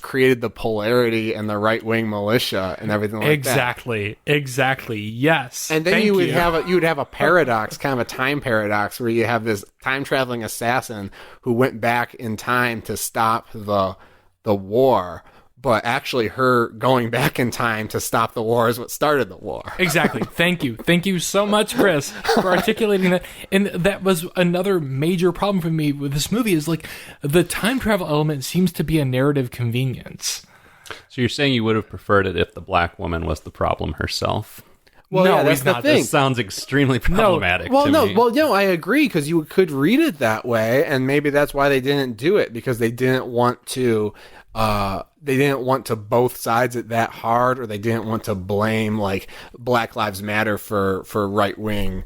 created the polarity and the right-wing militia and everything like that. Exactly. Yes. And then you would have a paradox, kind of a time paradox, where you have this time-traveling assassin who went back in time to stop the war. But actually her going back in time to stop the war is what started the war. Exactly. Thank you. Thank you so much, Chris, for articulating that. And that was another major problem for me with this movie is like the time travel element seems to be a narrative convenience. So you're saying you would have preferred it if the black woman was the problem herself? Well, no, yeah, that's the thing. This sounds extremely problematic to me. Well, I agree, because you could read it that way, and maybe that's why they didn't do it, because they didn't want to both sides it that hard, or they didn't want to blame like Black Lives Matter for right wing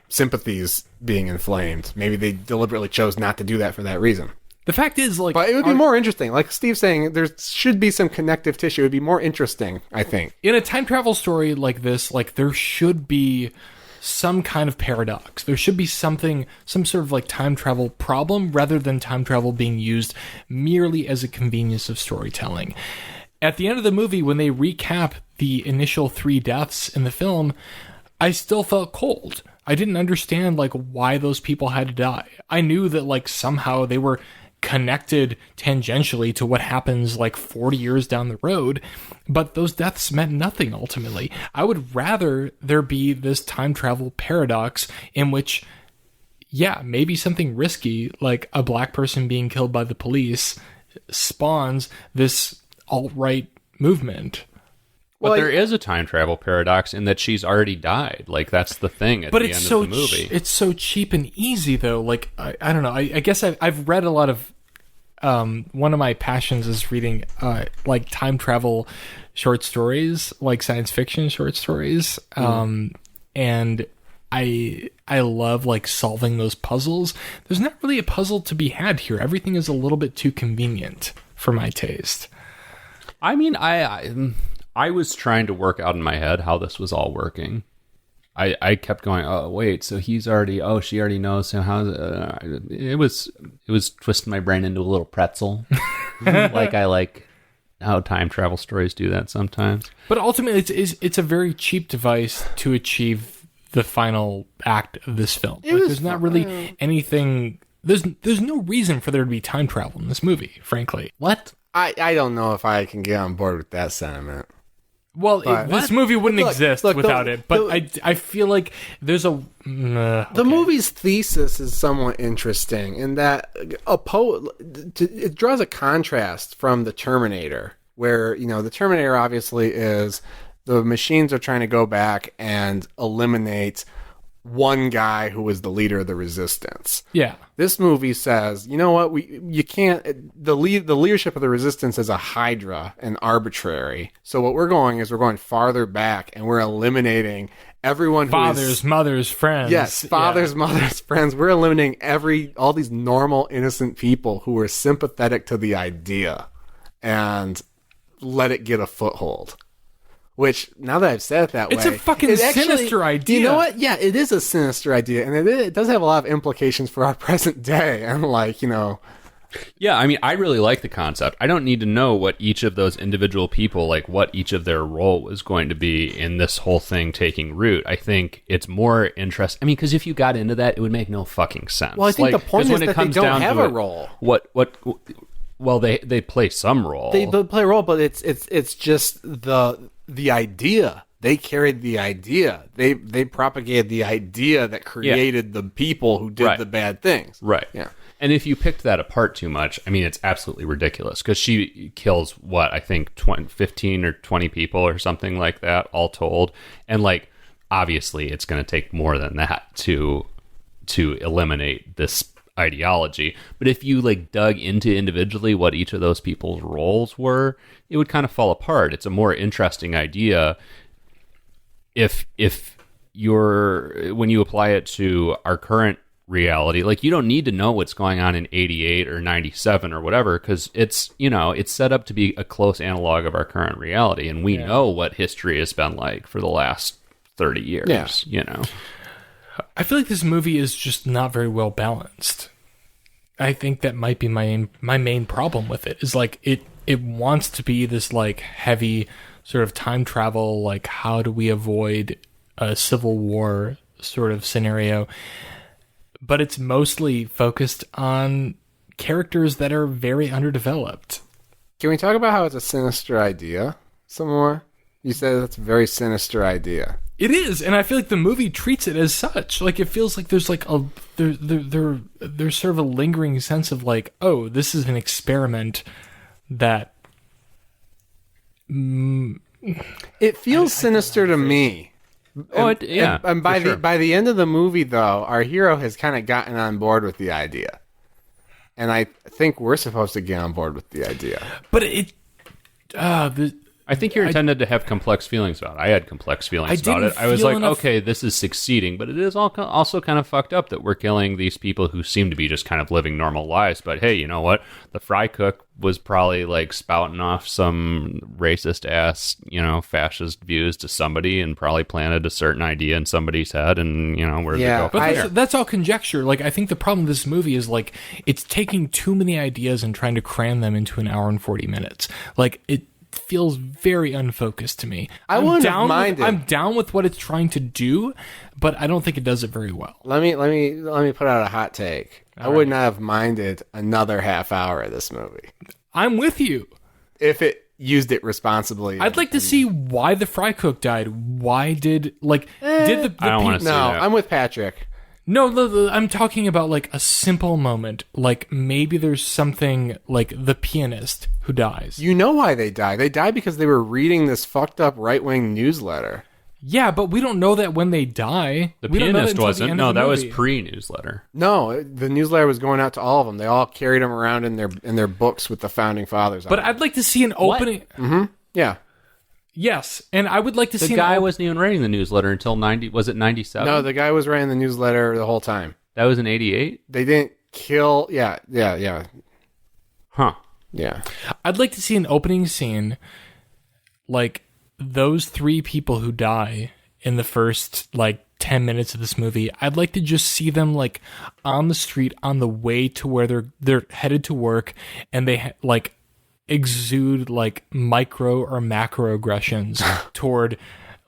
sympathies being inflamed. Maybe they deliberately chose not to do that for that reason. The fact is, like, but it would be more interesting. Like Steve's saying, there should be some connective tissue. It would be more interesting, I think. In a time travel story like this, like there should be some kind of paradox. There should be some sort of like time travel problem, rather than time travel being used merely as a convenience of storytelling. At the end of the movie, when they recap the initial 3 deaths in the film, I still felt cold. I didn't understand like why those people had to die. I knew that like somehow they were connected tangentially to what happens like 40 years down the road, but those deaths meant nothing ultimately. I would rather there be this time travel paradox in which yeah, maybe something risky, like a black person being killed by the police, spawns this alt-right movement. But there is a time travel paradox in that she's already died. Like, that's the thing at the end of the movie. It's so cheap and easy, though. Like, I don't know. I guess I've read a lot of... one of my passions is reading, like, time travel short stories, like science fiction short stories. And I love, like, solving those puzzles. There's not really a puzzle to be had here. Everything is a little bit too convenient for my taste. I mean, I was trying to work out in my head how this was all working. I kept going, oh, wait, so she already knows. So how it was twisting my brain into a little pretzel. Like I like how time travel stories do that sometimes. But ultimately, it's a very cheap device to achieve the final act of this film. There's not really anything... There's no reason for there to be time travel in this movie, frankly. What? I don't know if I can get on board with that sentiment. Well, this movie wouldn't exist without it, but I feel like there's a... The movie's thesis is somewhat interesting in that it draws a contrast from the Terminator, where, the Terminator obviously is the machines are trying to go back and eliminate one guy who was the leader of the resistance. Yeah. This movie says, you know what, you can't, the leadership of the resistance is a hydra and arbitrary. So what we're going farther back, and we're eliminating everyone who fathers, mothers, friends. Yes, fathers, mothers, friends. We're eliminating all these normal, innocent people who were sympathetic to the idea and let it get a foothold. Which, now that I've said it that way... It's a fucking sinister idea. You know what? Yeah, it is a sinister idea. And it does have a lot of implications for our present day. And, Yeah, I mean, I really like the concept. I don't need to know what each of those individual people, like, what each of their role was going to be in this whole thing taking root. I think it's more interesting. I mean, because if you got into that, it would make no fucking sense. Well, I think the point is that they don't have a role. Well, they play some role. They play a role, but it's just the idea. They carried the idea. They propagated the idea that created the people who did the bad things. Right. Yeah. And if you picked that apart too much, I mean, it's absolutely ridiculous because she kills, I think 15 or 20 people or something like that, all told. And, obviously it's going to take more than that to eliminate this ideology. But if you, dug into individually what each of those people's roles were, it would kind of fall apart. It's a more interesting idea if when you apply it to our current reality, you don't need to know what's going on in 88 or 97 or whatever, because it's set up to be a close analog of our current reality, and we know what history has been like for the last 30 years. I feel like this movie is just not very well balanced. I think that might be my main problem with it, is it wants to be this heavy sort of time travel, how do we avoid a civil war sort of scenario, but it's mostly focused on characters that are very underdeveloped. Can we talk about how it's a sinister idea some more? You said it's a very sinister idea. It is, and I feel like the movie treats it as such. It feels like there's there's sort of a lingering sense of oh, this is an experiment that... It feels sinister to me. And by the end of the movie, though, our hero has kind of gotten on board with the idea, and I think we're supposed to get on board with the idea. But I think you're intended to have complex feelings about it. I had complex feelings about it. I was like, okay, this is succeeding, but it is also kind of fucked up that we're killing these people who seem to be just kind of living normal lives. But hey, you know what? The fry cook was probably spouting off some racist ass, fascist views to somebody, and probably planted a certain idea in somebody's head, and where did it go from there? That's all conjecture. I think the problem with this movie is it's taking too many ideas and trying to cram them into an hour and 40 minutes. It feels very unfocused to me. I'm down with what it's trying to do, but I don't think it does it very well. Let me put out a hot take. I would not have minded another half hour of this movie. I'm with you. If it used it responsibly. I'd like to see why the fry cook died. Why did I don't want to see that. I'm with Patrick. No, I'm talking about like a simple moment. Like maybe there's something like the pianist who dies. You know why they die. They die because they were reading this fucked up right-wing newsletter. Yeah, but we don't know that when they die. The We don't know pianist until the wasn't. end No, of the that was movie. pre-newsletter. No, the newsletter was going out to all of them. They all carried them around in their books with the founding fathers on But them. I'd like to see an opening. Yeah. Yes, and I would like to The see guy an wasn't even writing the newsletter until 90. Was it 97? No, the guy was writing the newsletter the whole time. That was in 88? They didn't kill... Yeah. Huh. Yeah. I'd like to see an opening scene like those three people who die in the first like 10 minutes of this movie. I'd like to just see them like on the street on the way to where they're headed to work, and they like exude like micro or macro aggressions toward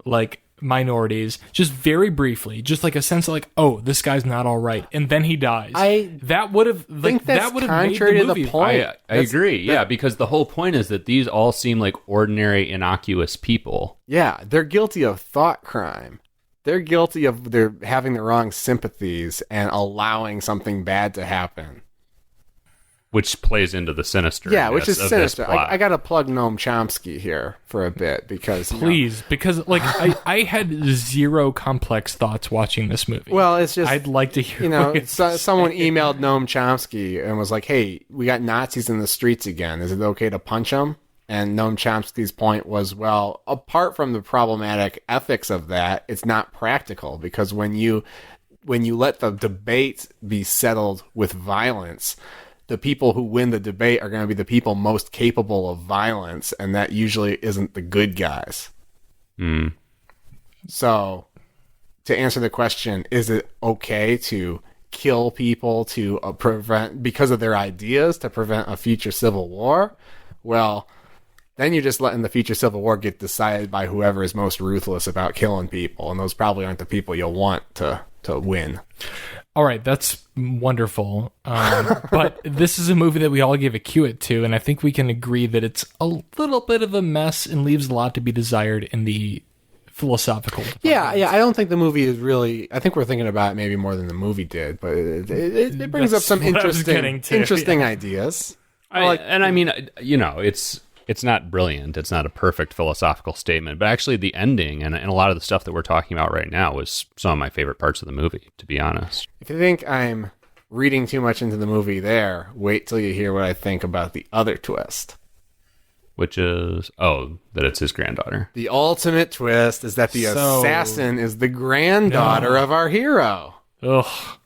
like minorities, just very briefly, just like a sense of like, oh, this guy's not all right, and then he dies. That would have think that's that would have made contrary the to the movie. point. I agree. Yeah, because the whole point is that these all seem like ordinary, innocuous people. Yeah, they're guilty of thought crime. They're guilty of their having the wrong sympathies and allowing something bad to happen. Which plays into the sinister. Yeah, which is of this sinister. plot. I got to plug Noam Chomsky here for a bit because... you know, Please, because like I had zero complex thoughts watching this movie. well, it's just... I'd like to hear. you know, what you someone emailed Noam Chomsky and was like, hey, we got Nazis in the streets again. Is it okay to punch them? And Noam Chomsky's point was, well, apart from the problematic ethics of that, it's not practical because when you let the debate be settled with violence, the people who win the debate are going to be the people most capable of violence, and that usually isn't the good guys. So, to answer the question, is it okay to kill people to prevent, because of their ideas, to prevent a future civil war? Well, then you're just letting the future civil war get decided by whoever is most ruthless about killing people, and those probably aren't the people you'll want to win. All right, that's wonderful. But this is a movie that we all give a Q-it to, and I think we can agree that it's a little bit of a mess and leaves a lot to be desired in the philosophical department. Yeah, I don't think the movie is really... I think we're thinking about it maybe more than the movie did, but it brings That's up some what I was getting interesting to, ideas. I mean, you know, it's not brilliant. It's not a perfect philosophical statement, but actually the ending and a lot of the stuff that we're talking about right now was some of my favorite parts of the movie, to be honest. If you think I'm reading too much into the movie there, wait till you hear what I think about the other twist. Which is, that it's his granddaughter. The ultimate twist is that the assassin is the granddaughter of our hero. Ugh,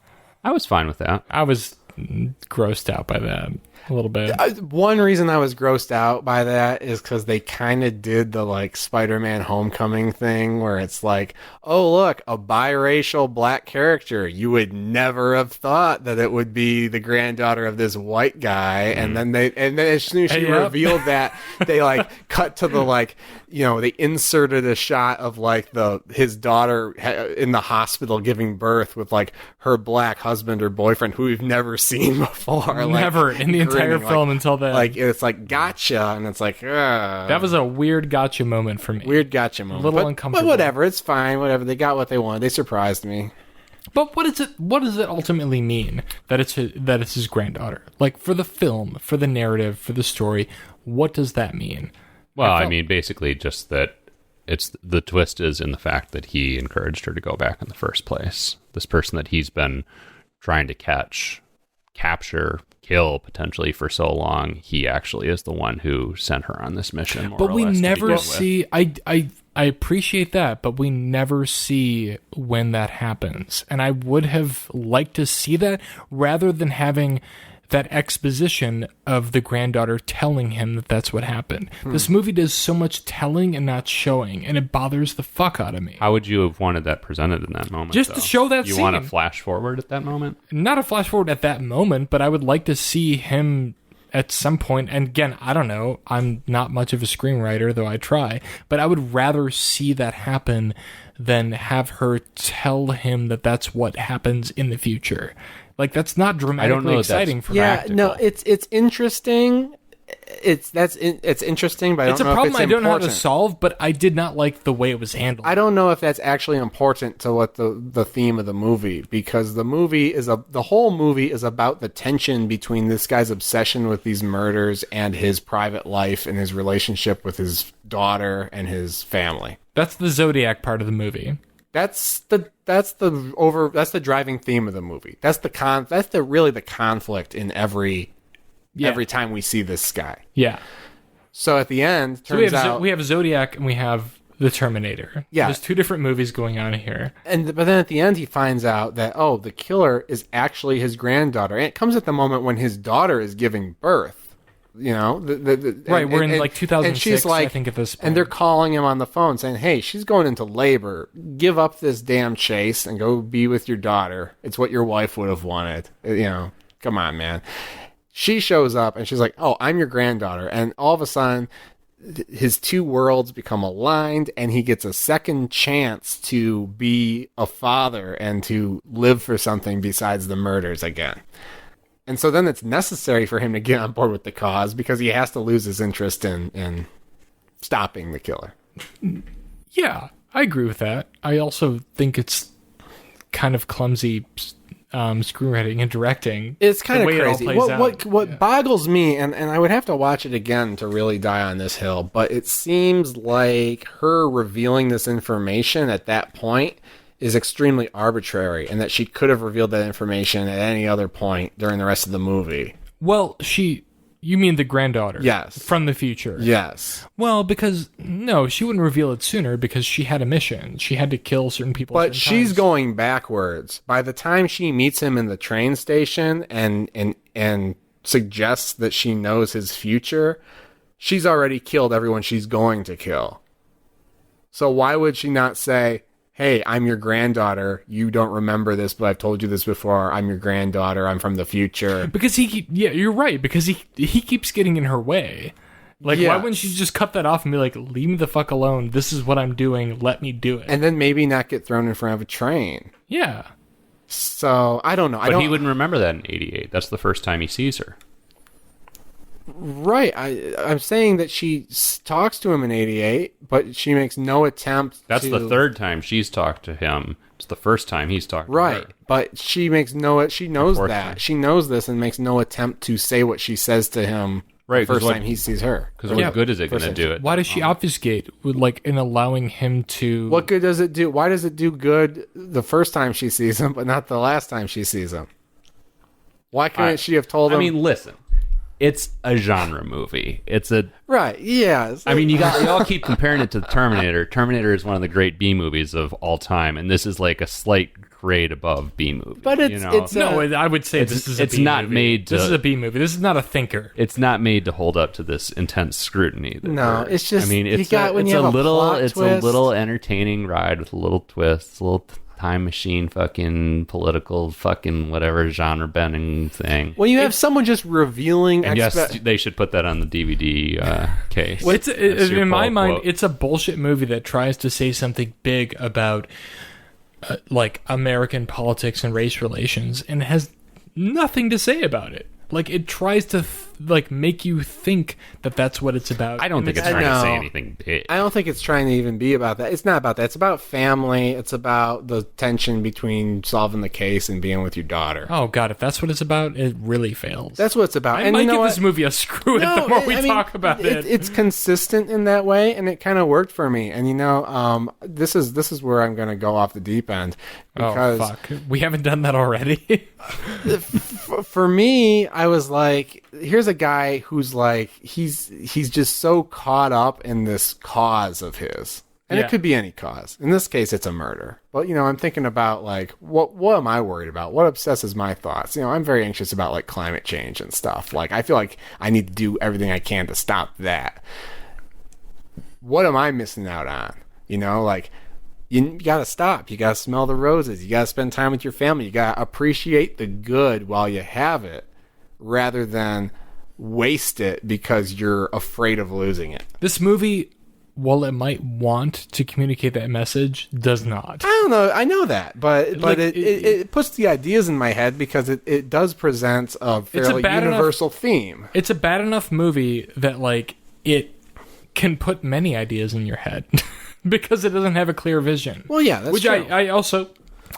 I was fine with that. I was grossed out by that a little bit. One reason I was grossed out by that is because they kind of did the like Spider-Man Homecoming thing where it's like, oh look, a biracial black character. You would never have thought that it would be the granddaughter of this white guy, and then as soon as she revealed that, they like cut to the like, you know, they inserted a shot of like his daughter in the hospital giving birth with like her black husband or boyfriend who we've never seen before. Never in the entire film until then. Like it's like gotcha, and it's like that was a weird gotcha moment for me. Weird gotcha moment. A little uncomfortable. But whatever, it's fine. Whatever, they got what they wanted. They surprised me. But what does it ultimately mean that it's his granddaughter? Like for the film, for the narrative, for the story, what does that mean? Well, I mean, basically just that the twist is in the fact that he encouraged her to go back in the first place. This person that he's been trying to capture, kill potentially for so long, he actually is the one who sent her on this mission. But we never see. I appreciate that, but we never see when that happens. And I would have liked to see that rather than having that exposition of the granddaughter telling him that that's what happened. This movie does so much telling and not showing, and it bothers the fuck out of me. How would you have wanted that presented in that moment? Just to show that you scene. want to flash forward at that moment? Not a flash forward at that moment, but I would like to see him at some point. And again, I don't know. I'm not much of a screenwriter, though I try. But I would rather see that happen than have her tell him that that's what happens in the future. Like, that's not dramatically exciting for an actor. No, it's interesting. it's interesting, but I It's a don't know problem if it's I don't know how to important. solve, but I did not like the way it was handled. I don't know if that's actually important to what the theme of the movie, because the whole movie is about the tension between this guy's obsession with these murders and his private life and his relationship with his daughter and his family. That's the Zodiac part of the movie. That's the driving theme of the movie. That's really the conflict in every time we see this guy. Yeah. So at the end, So we have Zodiac and we have the Terminator. Yeah. There's two different movies going on here. but then at the end he finds out that the killer is actually his granddaughter, and it comes at the moment when his daughter is giving birth. You know, We're in like 2006, and she's like, I think, at this point. and they're calling him on the phone saying, "Hey, she's going into labor. Give up this damn chase and go be with your daughter. It's what your wife would have wanted. You know, come on, man." She shows up and she's like, "Oh, I'm your granddaughter," and all of a sudden, his two worlds become aligned, and he gets a second chance to be a father and to live for something besides the murders again. And so then it's necessary for him to get on board with the cause because he has to lose his interest in stopping the killer. Yeah, I agree with that. I also think it's kind of clumsy screenwriting and directing. It's kind of the way crazy. It all plays out. What boggles me, and I would have to watch it again to really die on this hill, but it seems like her revealing this information at that point is extremely arbitrary, and that she could have revealed that information at any other point during the rest of the movie. Well, you mean the granddaughter? Yes. From the future. Yes. Well, because, no, she wouldn't reveal it sooner because she had a mission. She had to kill certain people. But certain she's times. going backwards. By the time she meets him in the train station and suggests that she knows his future, she's already killed everyone she's going to kill. So why would she not say, "Hey, I'm your granddaughter. You don't remember this, but I've told you this before. I'm your granddaughter. I'm from the future." Because you're right. Because he keeps getting in her way. Like, why wouldn't she just cut that off and be like, "Leave me the fuck alone. This is what I'm doing. Let me do it." And then maybe not get thrown in front of a train. Yeah. So I don't know. But he wouldn't remember that in '88. That's the first time he sees her. Right. I'm saying that she talks to him in '88, but she makes no attempt. That's the third time she's talked to him. It's the first time he's talked to her. Right. But she makes no. She knows that. Unfortunately. She knows this and makes no attempt to say what she says to him. Right, The 'cause first what- time he sees her. Because what good is it going to do it? Why does she obfuscate in allowing him to? What good does it do? Why does it do good the first time she sees him, but not the last time she sees him? Why couldn't she have told him? I mean, listen. It's a genre movie. It's a right? Yeah. I mean, you all keep comparing it to Terminator. Terminator is one of the great B movies of all time, and this is like a slight grade above B movie. But it's no, I would say this is a B not movie. made to. This is a B movie. This is not a thinker. It's not made to hold up to this intense scrutiny. No, it's just- I mean, you it's got- when you have a plot it's twist. a little entertaining ride with a little twist, a little time machine, fucking political, fucking whatever genre bending thing. when you have someone just revealing. And yes, they should put that on the DVD case. Well, That's your in my pull mind, quote. it's a bullshit movie that tries to say something big about like American politics and race relations, and has nothing to say about it. Like, it tries to make you think that that's what it's about. I don't think it's trying to say anything big. I don't think it's trying to even be about that. It's not about that. It's about family. It's about the tension between solving the case and being with your daughter. Oh god, if that's what it's about, it really fails. That's what it's about. I and might you know give what? this movie a screw it the more we talk about it. It's consistent in that way, and it kind of worked for me. And this is where I'm going to go off the deep end because oh fuck, we haven't done that already. for me, I was like, here's a guy who's like, he's just so caught up in this cause of his. And Yeah. it could be any cause. In this case, it's a murder. But, I'm thinking about, like, what am I worried about? What obsesses my thoughts? I'm very anxious about, like, climate change and stuff. Like, I feel like I need to do everything I can to stop that. What am I missing out on? Like, you got to stop. You got to smell the roses. You got to spend time with your family. You got to appreciate the good while you have it rather than waste it because you're afraid of losing it. This movie while it might want to communicate that message, does not. I don't know. I know that, but Like, it puts the ideas in my head because it does present a fairly universal theme. It's a bad enough movie that like it can put many ideas in your head because it doesn't have a clear vision. Well, yeah, that's true. I also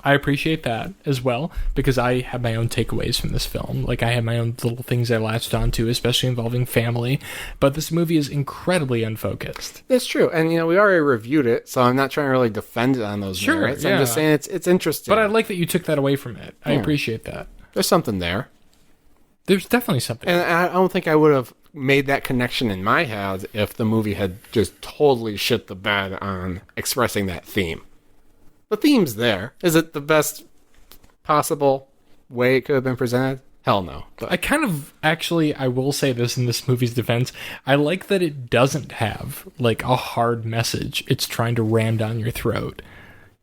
appreciate that as well, because I have my own takeaways from this film. Like, I have my own little things I latched onto, especially involving family. But this movie is incredibly unfocused. That's true. And, we already reviewed it, so I'm not trying to really defend it on those merits. I'm just saying it's interesting. But I like that you took that away from it. I appreciate that. There's something there. There's definitely something. And I don't think I would have made that connection in my head if the movie had just totally shit the bed on expressing that theme. The theme's there. Is it the best possible way it could have been presented? Hell no. But I kind of, actually, I will say this in this movie's defense. I like that it doesn't have, like, a hard message it's trying to ram down your throat.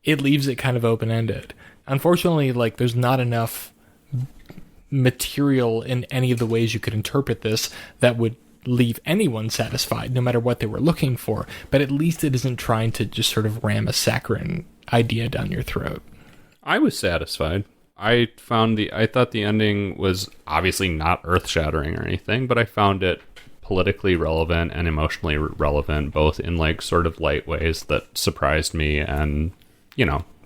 It leaves it kind of open-ended. Unfortunately, like, there's not enough material in any of the ways you could interpret this that would leave anyone satisfied, no matter what they were looking for. But at least it isn't trying to just sort of ram a saccharine idea down your throat. I was satisfied. I thought the ending was obviously not earth-shattering or anything, but I found it politically relevant and emotionally relevant, both in like sort of light ways that surprised me and,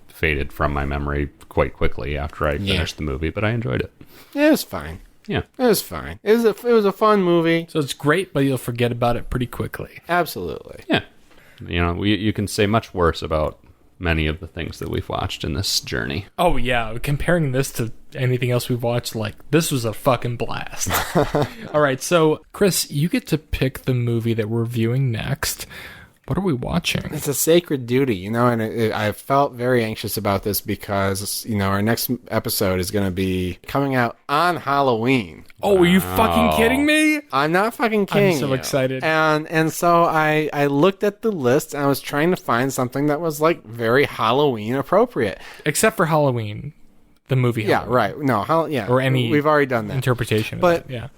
faded from my memory quite quickly after I finished the movie, but I enjoyed it. Yeah, it was fine. Yeah. It was fine. It was a fun movie. So it's great, but you'll forget about it pretty quickly. Absolutely. Yeah. You can say much worse about many of the things that we've watched in this journey. Oh, yeah. Comparing this to anything else we've watched, like, this was a fucking blast. All right, so, Chris, you get to pick the movie that we're reviewing next. What are we watching? It's a sacred duty, and I felt very anxious about this because, our next episode is going to be coming out on Halloween. Oh, are you fucking kidding me? I'm not fucking kidding. I'm so excited. And so I looked at the list and I was trying to find something that was like very Halloween appropriate. Except for Halloween, the movie. Yeah, Halloween. right. No, or any we've already done that interpretation. But of it. Yeah.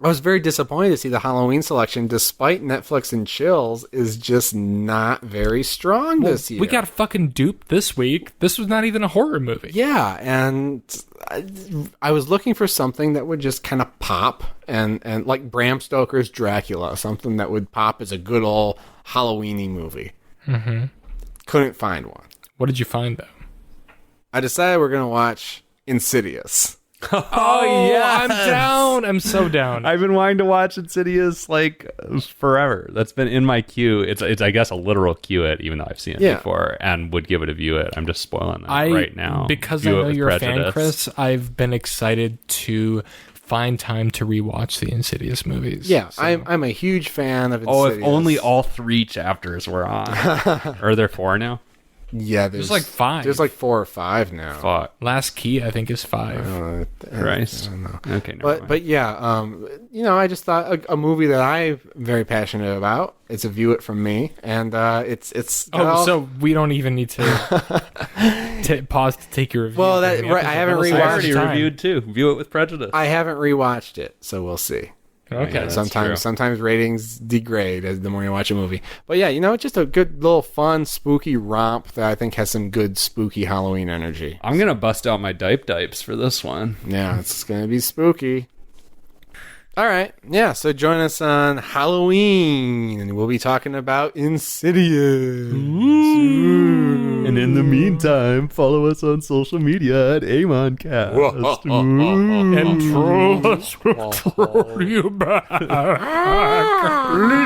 I was very disappointed to see the Halloween selection, despite Netflix and Chills, is just not very strong this year. We got fucking duped this week. This was not even a horror movie. Yeah, and I was looking for something that would just kind of pop, and like Bram Stoker's Dracula, something that would pop as a good old Halloween-y movie. Mm-hmm. Couldn't find one. What did you find, though? I decided we're going to watch Insidious. Oh, yeah, I'm down. I'm so down. I've been wanting to watch Insidious like forever. That's been in my queue. It's I guess a literal queue it, even though I've seen it before and would give it a view it. I'm just spoiling that right now. Because I know you're a fan, Chris, I've been excited to find time to rewatch the Insidious movies. Yeah, so. I'm a huge fan of Insidious. Oh, if only all 3 chapters were on. Are there 4 now? Yeah, there's like 5. There's like 4 or 5 now. Fuck. Last Key, I think, is 5. Christ. I don't know. Okay, no. But yeah, I just thought a movie that I'm very passionate about. It's a view it from me, and it's. So we don't even need to pause to take your review. Well, right. I haven't rewatched. I already reviewed too. View it with prejudice. I haven't rewatched it, so we'll see. Okay. Sometimes ratings degrade the more you watch a movie. But yeah, it's just a good little fun, spooky romp that I think has some good spooky Halloween energy. I'm gonna bust out my dipes for this one. Yeah, it's gonna be spooky. All right, yeah. So join us on Halloween, and we'll be talking about Insidious. Ooh. And in the meantime, follow us on social media at AmonCast. And troll us will troll you back. Leave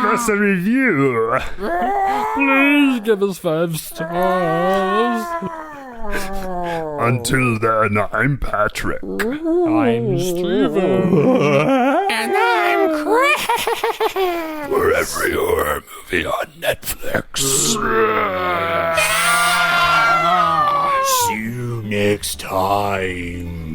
us a review. Please give us 5 stars. Until then, I'm Patrick. I'm Steven. And I'm Chris. We're every horror movie on Netflix. See you next time.